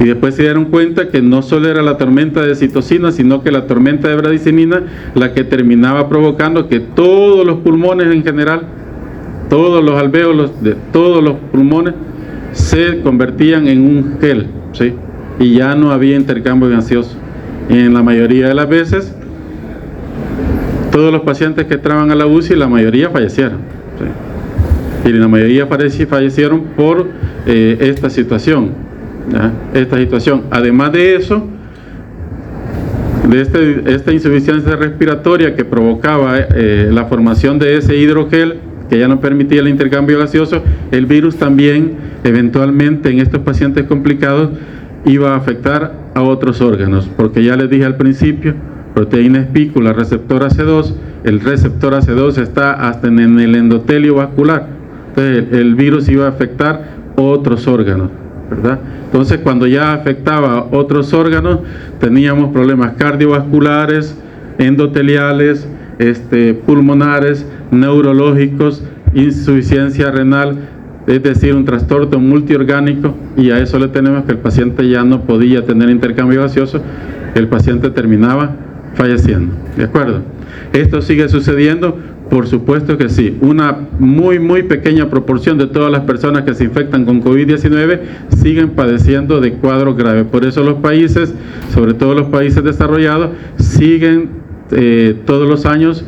Speaker 1: Y después se dieron cuenta que no solo era la tormenta de citocina, sino que la tormenta de bradicinina la que terminaba provocando que todos los pulmones en general, todos los alvéolos de todos los pulmones se convertían en un gel, ¿sí? Y ya no había intercambio gaseoso. Y en la mayoría de las veces, todos los pacientes que entraban a la UCI, la mayoría fallecieron, ¿sí? Y la mayoría fallecieron por esta situación, ¿ya? Esta situación. Además de eso, de esta insuficiencia respiratoria que provocaba la formación de ese hidrogel, que ya no permitía el intercambio gaseoso, el virus también eventualmente en estos pacientes complicados iba a afectar a otros órganos, porque ya les dije al principio, proteína espícula, receptor AC2, el receptor AC2 está hasta en el endotelio vascular, entonces el virus iba a afectar otros órganos, ¿verdad? Entonces cuando ya afectaba otros órganos, teníamos problemas cardiovasculares, endoteliales, pulmonares, neurológicos, insuficiencia renal, es decir, un trastorno multiorgánico, y a eso le tenemos que el paciente ya no podía tener intercambio gaseoso, el paciente terminaba falleciendo, ¿de acuerdo? ¿Esto sigue sucediendo? Por supuesto que sí. Una muy pequeña proporción de todas las personas que se infectan con COVID-19 siguen padeciendo de cuadros graves. Por eso los países, sobre todo los países desarrollados, siguen todos los años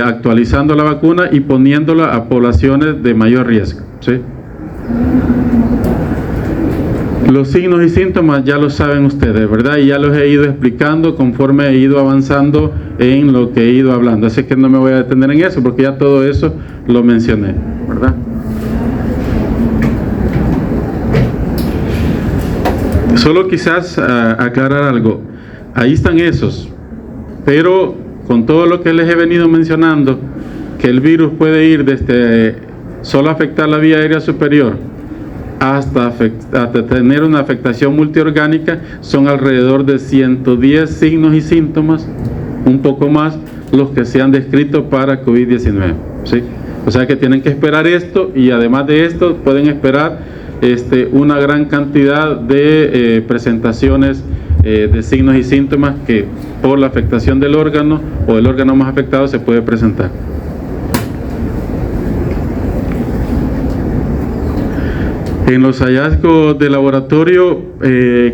Speaker 1: actualizando la vacuna y poniéndola a poblaciones de mayor riesgo, ¿sí? Los signos y síntomas ya lo saben ustedes, ¿verdad? Y ya los he ido explicando conforme he ido avanzando en lo que he ido hablando. Así que no me voy a detener en eso, porque ya todo eso lo mencioné, ¿verdad? Solo quizás aclarar algo. Ahí están esos, pero con todo lo que les he venido mencionando, que el virus puede ir desde solo afectar la vía aérea superior hasta tener una afectación multiorgánica, son alrededor de 110 signos y síntomas, un poco más, los que se han descrito para COVID-19, ¿sí? O sea que tienen que esperar esto, y además de esto pueden esperar una gran cantidad de presentaciones de signos y síntomas que por la afectación del órgano o el órgano más afectado se puede presentar. En los hallazgos de laboratorio,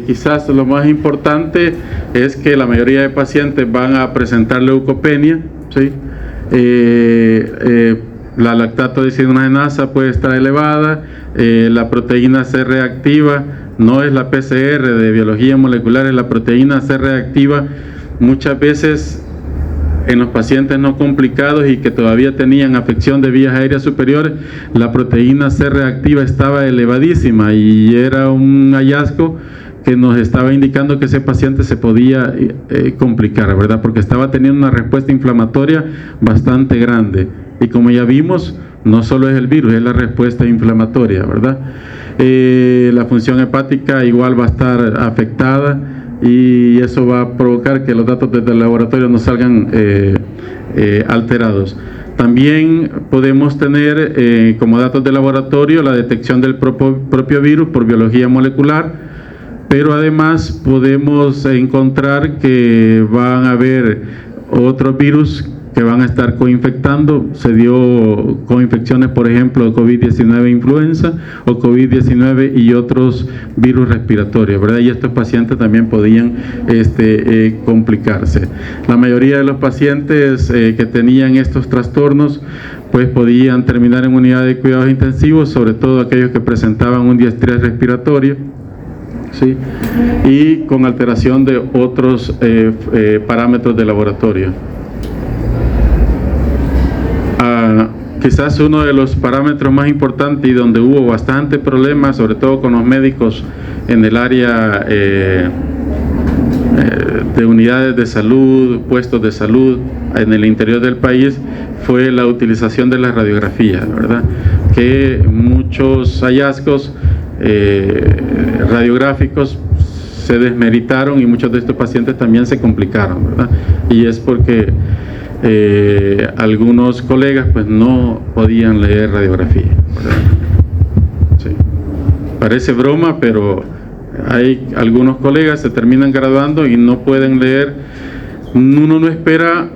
Speaker 1: quizás lo más importante es que la mayoría de pacientes van a presentar leucopenia, ¿sí? La lactato deshidrogenasa puede estar elevada, la proteína C reactiva, no es la PCR de biología molecular, es la proteína C reactiva. Muchas veces en los pacientes no complicados y que todavía tenían afección de vías aéreas superiores, la proteína C reactiva estaba elevadísima y era un hallazgo que nos estaba indicando que ese paciente se podía complicar, ¿verdad? Porque estaba teniendo una respuesta inflamatoria bastante grande. Y como ya vimos, no solo es el virus, es la respuesta inflamatoria, ¿verdad? La función hepática igual va a estar afectada, y eso va a provocar que los datos desde el laboratorio no salgan alterados. También podemos tener como datos de laboratorio la detección del propio virus por biología molecular, pero además podemos encontrar que van a haber otros virus que van a estar coinfectando. Se dio coinfecciones, por ejemplo, de COVID-19 influenza o COVID-19 y otros virus respiratorios, ¿verdad? Y estos pacientes también podían complicarse. La mayoría de los pacientes que tenían estos trastornos pues podían terminar en unidad de cuidados intensivos, sobre todo aquellos que presentaban un diestrés respiratorio, ¿sí? Y con alteración de otros parámetros de laboratorio. Quizás uno de los parámetros más importantes y donde hubo bastante problemas, sobre todo con los médicos en el área de unidades de salud, puestos de salud en el interior del país, fue la utilización de la radiografía, ¿verdad? Que muchos hallazgos radiográficos se desmeritaron y muchos de estos pacientes también se complicaron, ¿verdad? Y es porque algunos colegas pues no podían leer radiografía, ¿verdad? Sí. Parece broma, pero hay algunos colegas se terminan graduando y no pueden leer. Uno no espera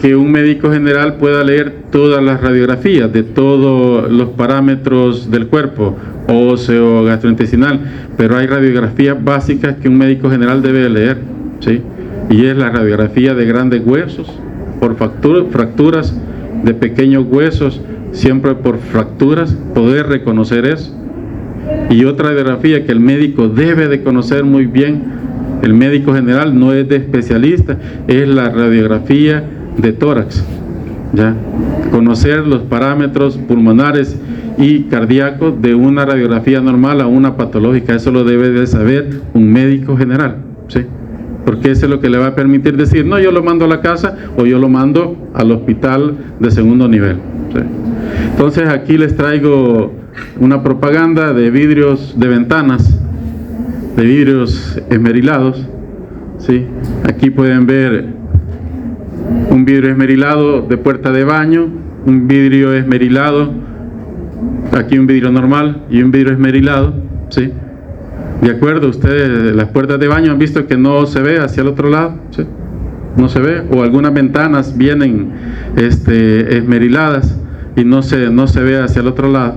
Speaker 1: que un médico general pueda leer todas las radiografías de todos los parámetros del cuerpo, óseo, gastrointestinal, pero hay radiografías básicas que un médico general debe leer, ¿sí? Y es la radiografía de grandes huesos, por fracturas de pequeños huesos, siempre por fracturas, poder reconocer eso. Y otra radiografía que el médico debe de conocer muy bien, el médico general no es de especialista, es la radiografía de tórax, ¿ya? Conocer los parámetros pulmonares y cardíacos de una radiografía normal a una patológica, eso lo debe de saber un médico general, ¿sí? Porque eso es lo que le va a permitir decir, no, yo lo mando a la casa o yo lo mando al hospital de segundo nivel, ¿sí? Entonces aquí les traigo una propaganda de vidrios de ventanas, de vidrios esmerilados, ¿sí? Aquí pueden ver un vidrio esmerilado de puerta de baño, un vidrio esmerilado, aquí un vidrio normal y un vidrio esmerilado, ¿sí? De acuerdo, ustedes las puertas de baño han visto que no se ve hacia el otro lado, ¿sí? No se ve, o algunas ventanas vienen esmeriladas y no se ve hacia el otro lado.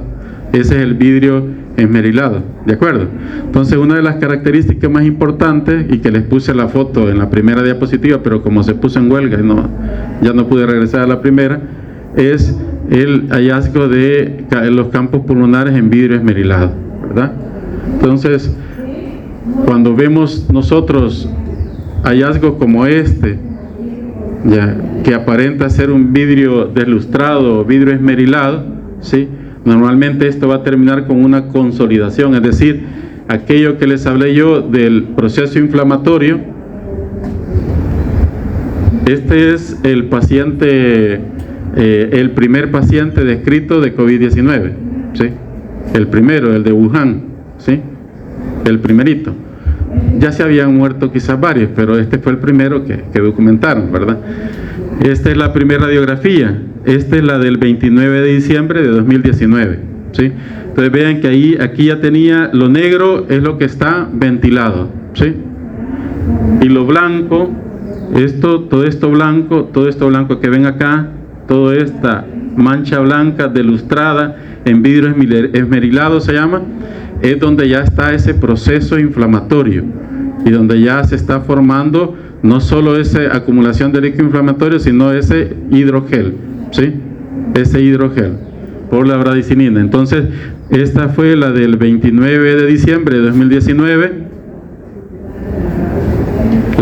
Speaker 1: Ese es el vidrio esmerilado, ¿de acuerdo? Entonces, una de las características más importantes, y que les puse la foto en la primera diapositiva, pero como se puso en huelga ya no pude regresar a la primera, es el hallazgo de los campos pulmonares en vidrio esmerilado, ¿verdad? Entonces, cuando vemos nosotros hallazgos como este, ya, que aparenta ser un vidrio deslustrado o vidrio esmerilado, ¿sí? Normalmente esto va a terminar con una consolidación, es decir, aquello que les hablé yo del proceso inflamatorio. Este es el paciente, el primer paciente descrito de COVID-19, ¿sí? El primero, el de Wuhan, ¿sí? El primerito. Ya se habían muerto quizás varios, pero este fue el primero que documentaron, ¿verdad? Esta es la primera radiografía. Esta es la del 29 de diciembre de 2019, ¿sí? Entonces vean que aquí ya tenía, lo negro es lo que está ventilado, ¿sí? Y lo blanco, todo esto blanco que ven acá, toda esta mancha blanca delustrada en vidrio esmerilado se llama, es donde ya está ese proceso inflamatorio y donde ya se está formando no solo esa acumulación de líquido inflamatorio, sino ese hidrogel, ¿sí? Ese hidrogel por la bradicinina. Entonces, esta fue la del 29 de diciembre de 2019,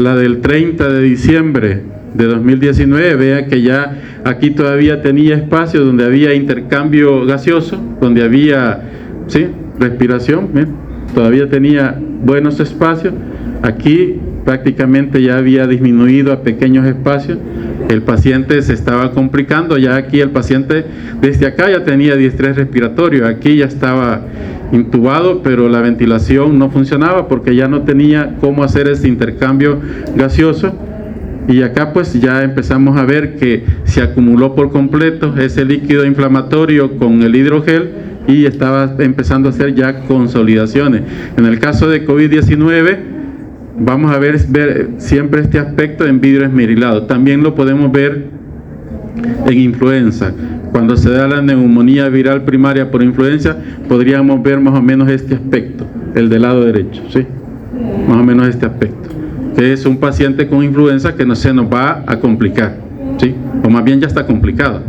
Speaker 1: la del 30 de diciembre de 2019, vea que ya aquí todavía tenía espacio donde había intercambio gaseoso, donde había, ¿sí?, respiración, ¿bien? Todavía tenía buenos espacios. Aquí prácticamente ya había disminuido a pequeños espacios, el paciente se estaba complicando, ya aquí el paciente desde acá ya tenía distrés respiratorio, aquí ya estaba intubado, pero la ventilación no funcionaba porque ya no tenía cómo hacer ese intercambio gaseoso, y acá pues ya empezamos a ver que se acumuló por completo ese líquido inflamatorio con el hidrogel y estaba empezando a hacer ya consolidaciones. En el caso de COVID-19 vamos a ver siempre este aspecto en vidrio esmerilado. También lo podemos ver en influenza. Cuando se da la neumonía viral primaria por influenza, podríamos ver más o menos este aspecto, el del lado derecho, ¿sí? Más o menos este aspecto, que es un paciente con influenza que no se nos va a complicar, ¿sí? O más bien ya está complicado,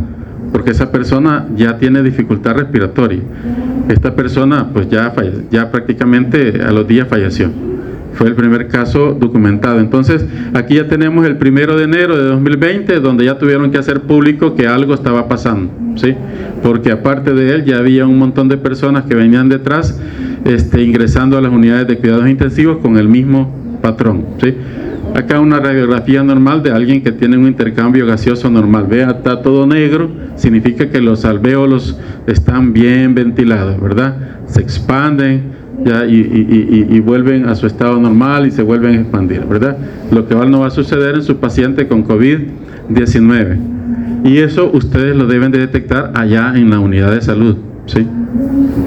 Speaker 1: porque esa persona ya tiene dificultad respiratoria. Esta persona pues ya prácticamente a los días falleció. Fue el primer caso documentado. Entonces, aquí ya tenemos el 1 de enero de 2020, donde ya tuvieron que hacer público que algo estaba pasando, ¿sí? Porque aparte de él, ya había un montón de personas que venían detrás, ingresando a las unidades de cuidados intensivos con el mismo patrón, ¿sí? Acá una radiografía normal de alguien que tiene un intercambio gaseoso normal. Vea, está todo negro, significa que los alvéolos están bien ventilados, ¿verdad? Se expanden ya, y vuelven a su estado normal y se vuelven a expandir, ¿verdad? Lo que no va a suceder en su paciente con COVID-19. Y eso ustedes lo deben de detectar allá en la unidad de salud, ¿sí?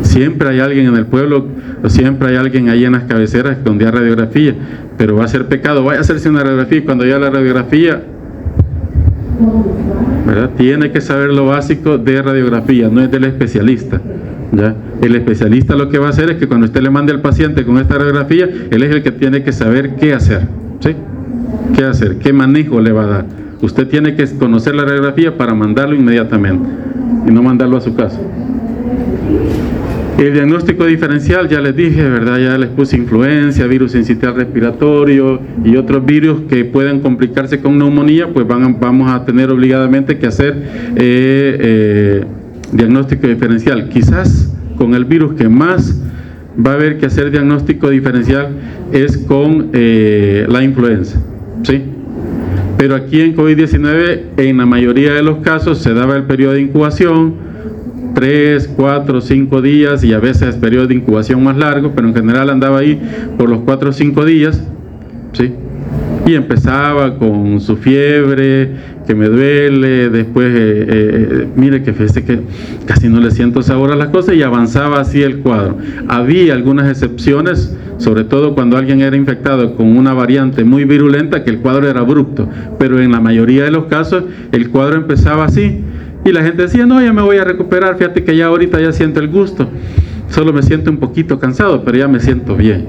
Speaker 1: Siempre hay alguien en el pueblo, o siempre hay alguien ahí en las cabeceras con día radiografía, pero va a ser pecado, vaya a hacerse una radiografía y cuando ya la radiografía ¿verdad? Tiene que saber lo básico de radiografía, no es del especialista, ¿ya? El especialista lo que va a hacer es que cuando usted le mande al paciente con esta radiografía, él es el que tiene que saber qué hacer, ¿sí? ¿Qué hacer? ¿Qué manejo le va a dar? Usted tiene que conocer la radiografía para mandarlo inmediatamente y no mandarlo a su casa. El diagnóstico diferencial, ya les dije, ¿verdad? Ya les puse influenza, virus sincitial respiratorio y otros virus que pueden complicarse con neumonía, pues vamos a tener obligadamente que hacer diagnóstico diferencial. Quizás con el virus que más va a haber que hacer diagnóstico diferencial es con la influenza, ¿sí? Pero aquí en COVID-19, en la mayoría de los casos, se daba el periodo de incubación, 3, 4, 5 días y a veces periodo de incubación más largo, pero en general andaba ahí por los 4 o 5 días, ¿sí? Y empezaba con su fiebre, que me duele, después, mire que fíjese que casi no le siento sabor a las cosas, y avanzaba así el cuadro. Había algunas excepciones, sobre todo cuando alguien era infectado con una variante muy virulenta, que el cuadro era abrupto, pero en la mayoría de los casos el cuadro empezaba así, y la gente decía, no, ya me voy a recuperar, fíjate que ya ahorita ya siento el gusto, solo me siento un poquito cansado, pero ya me siento bien,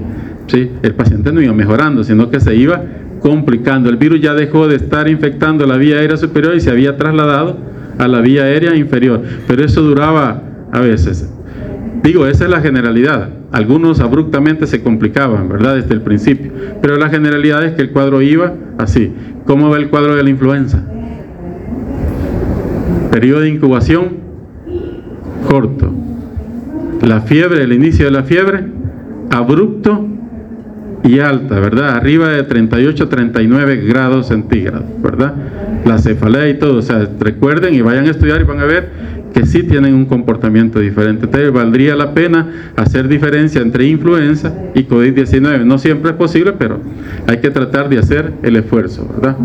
Speaker 1: ¿sí? El paciente no iba mejorando, sino que se iba complicando. El virus ya dejó de estar infectando la vía aérea superior y se había trasladado a la vía aérea inferior, pero eso duraba a veces. Digo, esa es la generalidad. Algunos abruptamente se complicaban, ¿verdad? Desde el principio, pero la generalidad es que el cuadro iba así. ¿Cómo va el cuadro de la influenza? Periodo de incubación corto. La fiebre, el inicio de la fiebre, abrupto y alta, ¿verdad? Arriba de 38, 39 grados centígrados, ¿verdad? La cefalea y todo. O sea, recuerden y vayan a estudiar y van a ver que sí tienen un comportamiento diferente. Entonces valdría la pena hacer diferencia entre influenza y COVID-19. No siempre es posible, pero hay que tratar de hacer el esfuerzo, ¿verdad?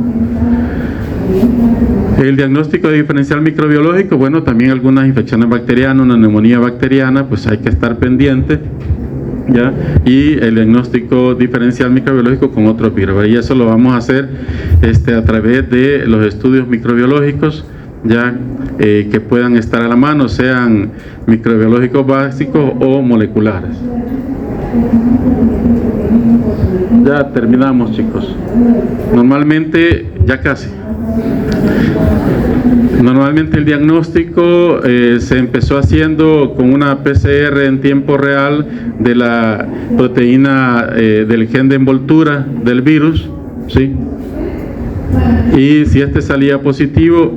Speaker 1: El diagnóstico diferencial microbiológico, bueno, también algunas infecciones bacterianas, una neumonía bacteriana, pues hay que estar pendiente, ¿ya? Y el diagnóstico diferencial microbiológico con otros virus, y eso lo vamos a hacer a través de los estudios microbiológicos, ya que puedan estar a la mano, sean microbiológicos básicos o moleculares. Ya terminamos, chicos. Normalmente, ya casi. Normalmente el diagnóstico se empezó haciendo con una PCR en tiempo real de la proteína del gen de envoltura del virus, ¿sí? Y si este salía positivo,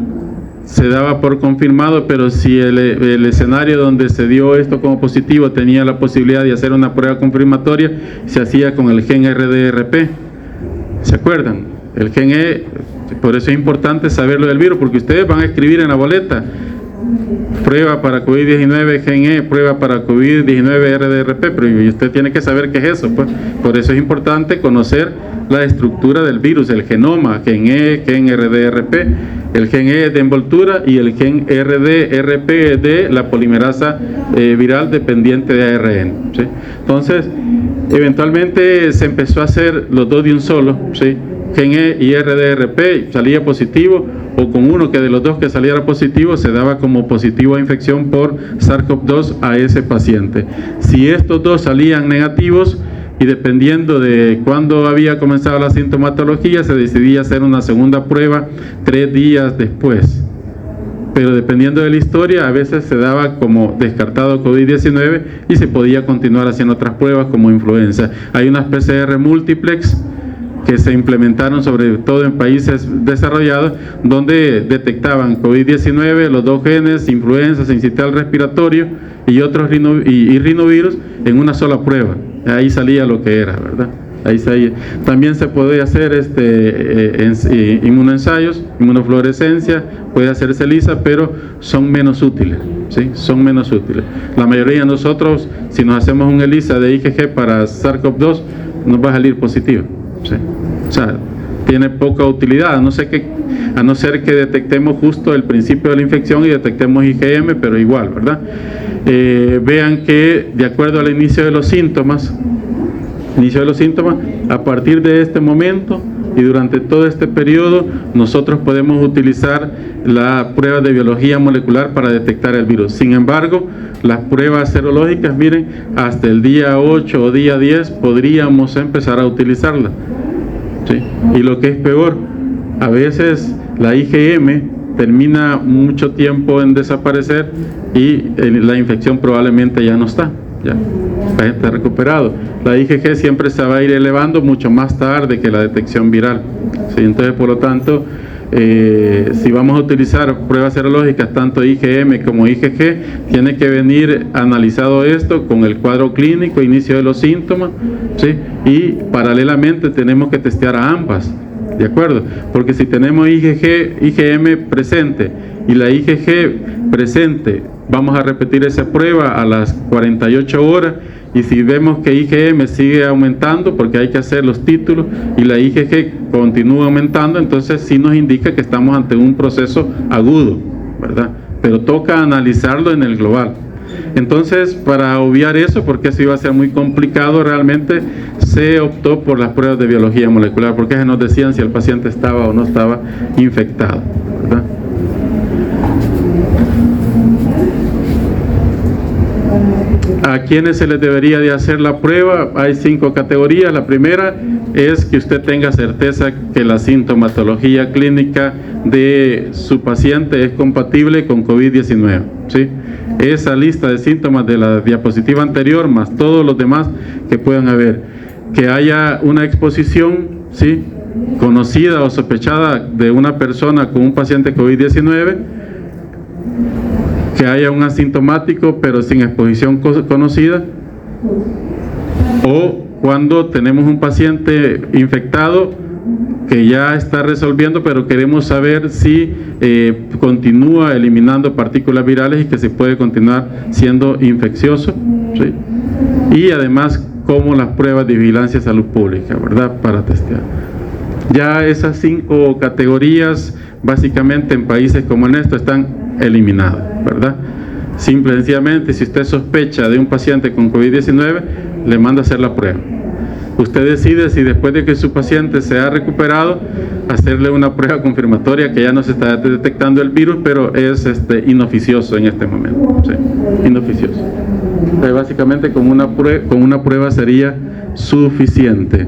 Speaker 1: se daba por confirmado, pero si el escenario donde se dio esto como positivo tenía la posibilidad de hacer una prueba confirmatoria, se hacía con el gen RDRP. ¿Se acuerdan? El gen E, por eso es importante saberlo del virus, porque ustedes van a escribir en la boleta, prueba para COVID-19 gen E, prueba para COVID-19 RDRP, pero usted tiene que saber qué es eso, pues. Por eso es importante conocer la estructura del virus, el genoma, gen E, gen RDRP, el gen E de envoltura y el gen RDRP de la polimerasa viral dependiente de ARN, ¿sí? Entonces, eventualmente se empezó a hacer los dos de un solo, ¿sí? Gen E y RDRP, salía positivo, o con uno que de los dos que saliera positivo se daba como positivo a infección por SARS-CoV-2 a ese paciente. Si estos dos salían negativos, y dependiendo de cuándo había comenzado la sintomatología, se decidía hacer una segunda prueba 3 días después. Pero dependiendo de la historia, a veces se daba como descartado COVID-19 y se podía continuar haciendo otras pruebas como influenza. Hay unas PCR múltiplex que se implementaron sobre todo en países desarrollados, donde detectaban COVID-19, los dos genes, influenza, sincitial respiratorio y otros rinovirus en una sola prueba. Ahí salía lo que era, ¿verdad? Ahí salía. También se puede hacer inmunoensayos, inmunofluorescencia, puede hacerse ELISA, pero son menos útiles, ¿sí? Son menos útiles. La mayoría de nosotros, si nos hacemos un ELISA de IgG para SARS-CoV-2, nos va a salir positivo, ¿sí? O sea, tiene poca utilidad, a no ser que detectemos justo el principio de la infección y detectemos IgM, pero igual, ¿verdad? Vean que de acuerdo al inicio de los síntomas, a partir de este momento Y durante todo este periodo nosotros podemos utilizar la prueba de biología molecular para detectar el virus. Sin embargo, las pruebas serológicas, miren, hasta el día 8 o día 10 podríamos empezar a utilizarlas, ¿sí? Y lo que es peor, a veces la IgM termina mucho tiempo en desaparecer y la infección probablemente ya no está, ya está recuperado. La IgG siempre se va a ir elevando mucho más tarde que la detección viral, ¿sí? Entonces, por lo tanto, si vamos a utilizar pruebas serológicas, tanto IgM como IgG, tiene que venir analizado esto con el cuadro clínico, inicio de los síntomas, ¿sí? Y paralelamente tenemos que testear a ambas, ¿de acuerdo? Porque si tenemos IgM presente y la IgG presente, vamos a repetir esa prueba a las 48 horas, y si vemos que IgM sigue aumentando, porque hay que hacer los títulos, y la IgG continúa aumentando, entonces sí nos indica que estamos ante un proceso agudo, ¿verdad? Pero toca analizarlo en el global. Entonces, para obviar eso, porque eso iba a ser muy complicado, realmente se optó por las pruebas de biología molecular, porque se nos decían si el paciente estaba o no estaba infectado, ¿verdad? ¿A quiénes se les debería de hacer la prueba? Hay 5 categorías. La primera es que usted tenga certeza que la sintomatología clínica de su paciente es compatible con COVID-19, ¿sí? Esa lista de síntomas de la diapositiva anterior, más todos los demás que puedan haber. Que haya una exposición, ¿sí?, conocida o sospechada de una persona con un paciente COVID-19, que haya un asintomático pero sin exposición conocida, o cuando tenemos un paciente infectado que ya está resolviendo, pero queremos saber si continúa eliminando partículas virales y que se puede continuar siendo infeccioso, ¿sí? Y además, como las pruebas de vigilancia de salud pública, ¿verdad?, para testear. Ya esas 5 categorías, básicamente en países como en esto, están eliminadas, ¿verdad? Simple y sencillamente, si usted sospecha de un paciente con COVID-19, le manda a hacer la prueba. Usted decide si después de que su paciente se ha recuperado, hacerle una prueba confirmatoria que ya no se está detectando el virus, pero es inoficioso en este momento, ¿sí? Inoficioso. Entonces, básicamente con una prueba sería suficiente.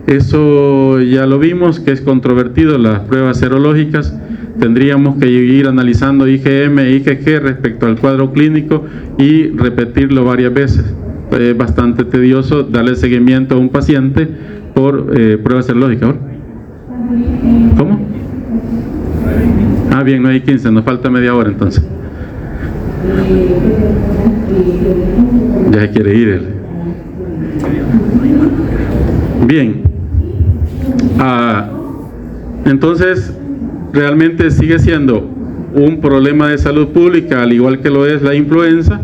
Speaker 1: Eso ya lo vimos, que es controvertido, las pruebas serológicas. Tendríamos que ir analizando IgM e IgG respecto al cuadro clínico y repetirlo varias veces. Es bastante tedioso darle seguimiento a un paciente por pruebas serológicas. ¿Cómo? Ah, bien, no hay 15, nos falta media hora entonces. Ya se quiere ir. Bien. Entonces, realmente sigue siendo un problema de salud pública, al igual que lo es la influenza,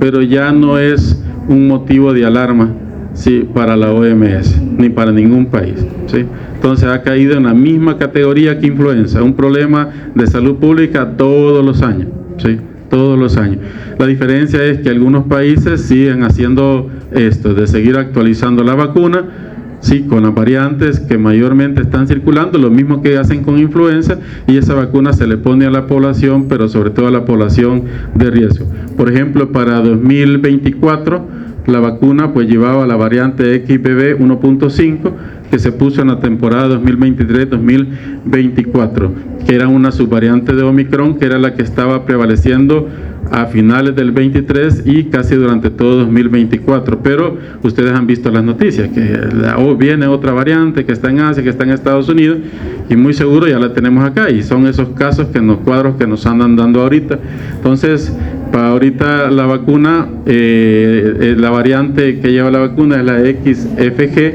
Speaker 1: pero ya no es un motivo de alarma, ¿sí?, para la OMS, ni para ningún país, ¿sí? Entonces ha caído en la misma categoría que influenza, un problema de salud pública todos los años, ¿sí?, todos los años. La diferencia es que algunos países siguen haciendo esto, de seguir actualizando la vacuna, sí, con las variantes que mayormente están circulando, lo mismo que hacen con influenza, y esa vacuna se le pone a la población, pero sobre todo a la población de riesgo. Por ejemplo, para 2024, la vacuna pues llevaba la variante XBB 1.5, que se puso en la temporada 2023-2024, que era una subvariante de Omicron, que era la que estaba prevaleciendo a finales del 23 y casi durante todo 2024, pero ustedes han visto las noticias, que viene otra variante que está en Asia, que está en Estados Unidos, y muy seguro ya la tenemos acá, y son esos casos que en los cuadros que nos andan dando ahorita. Entonces, para ahorita la vacuna, la variante que lleva la vacuna es la XFG,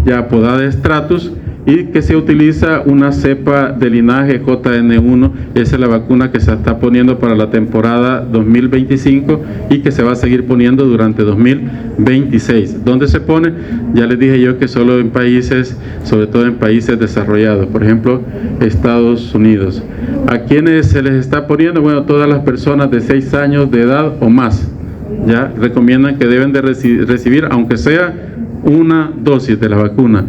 Speaker 1: ya apodada Stratus, y que se utiliza una cepa de linaje JN1. Esa es la vacuna que se está poniendo para la temporada 2025 y que se va a seguir poniendo durante 2026. ¿Dónde se pone? Ya les dije yo que solo en países, sobre todo en países desarrollados, por ejemplo, Estados Unidos. ¿A quiénes se les está poniendo? Bueno, todas las personas de 6 años de edad o más. Ya recomiendan que deben de recibir, aunque sea una dosis de la vacuna.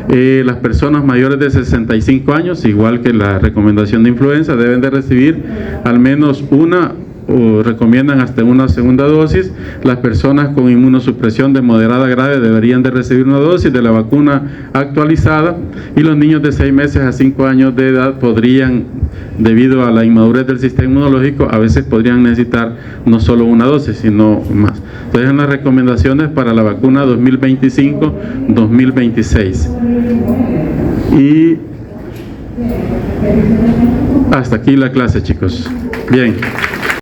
Speaker 1: Las personas mayores de 65 años, igual que la recomendación de influenza, deben de recibir al menos una o recomiendan hasta una segunda dosis. Las personas con inmunosupresión de moderada a grave deberían de recibir una dosis de la vacuna actualizada, y los niños de 6 meses a 5 años de edad podrían, debido a la inmadurez del sistema inmunológico, a veces podrían necesitar no solo una dosis, sino más. Entonces, son las recomendaciones para la vacuna 2025-2026. Y hasta aquí la clase, chicos. Bien.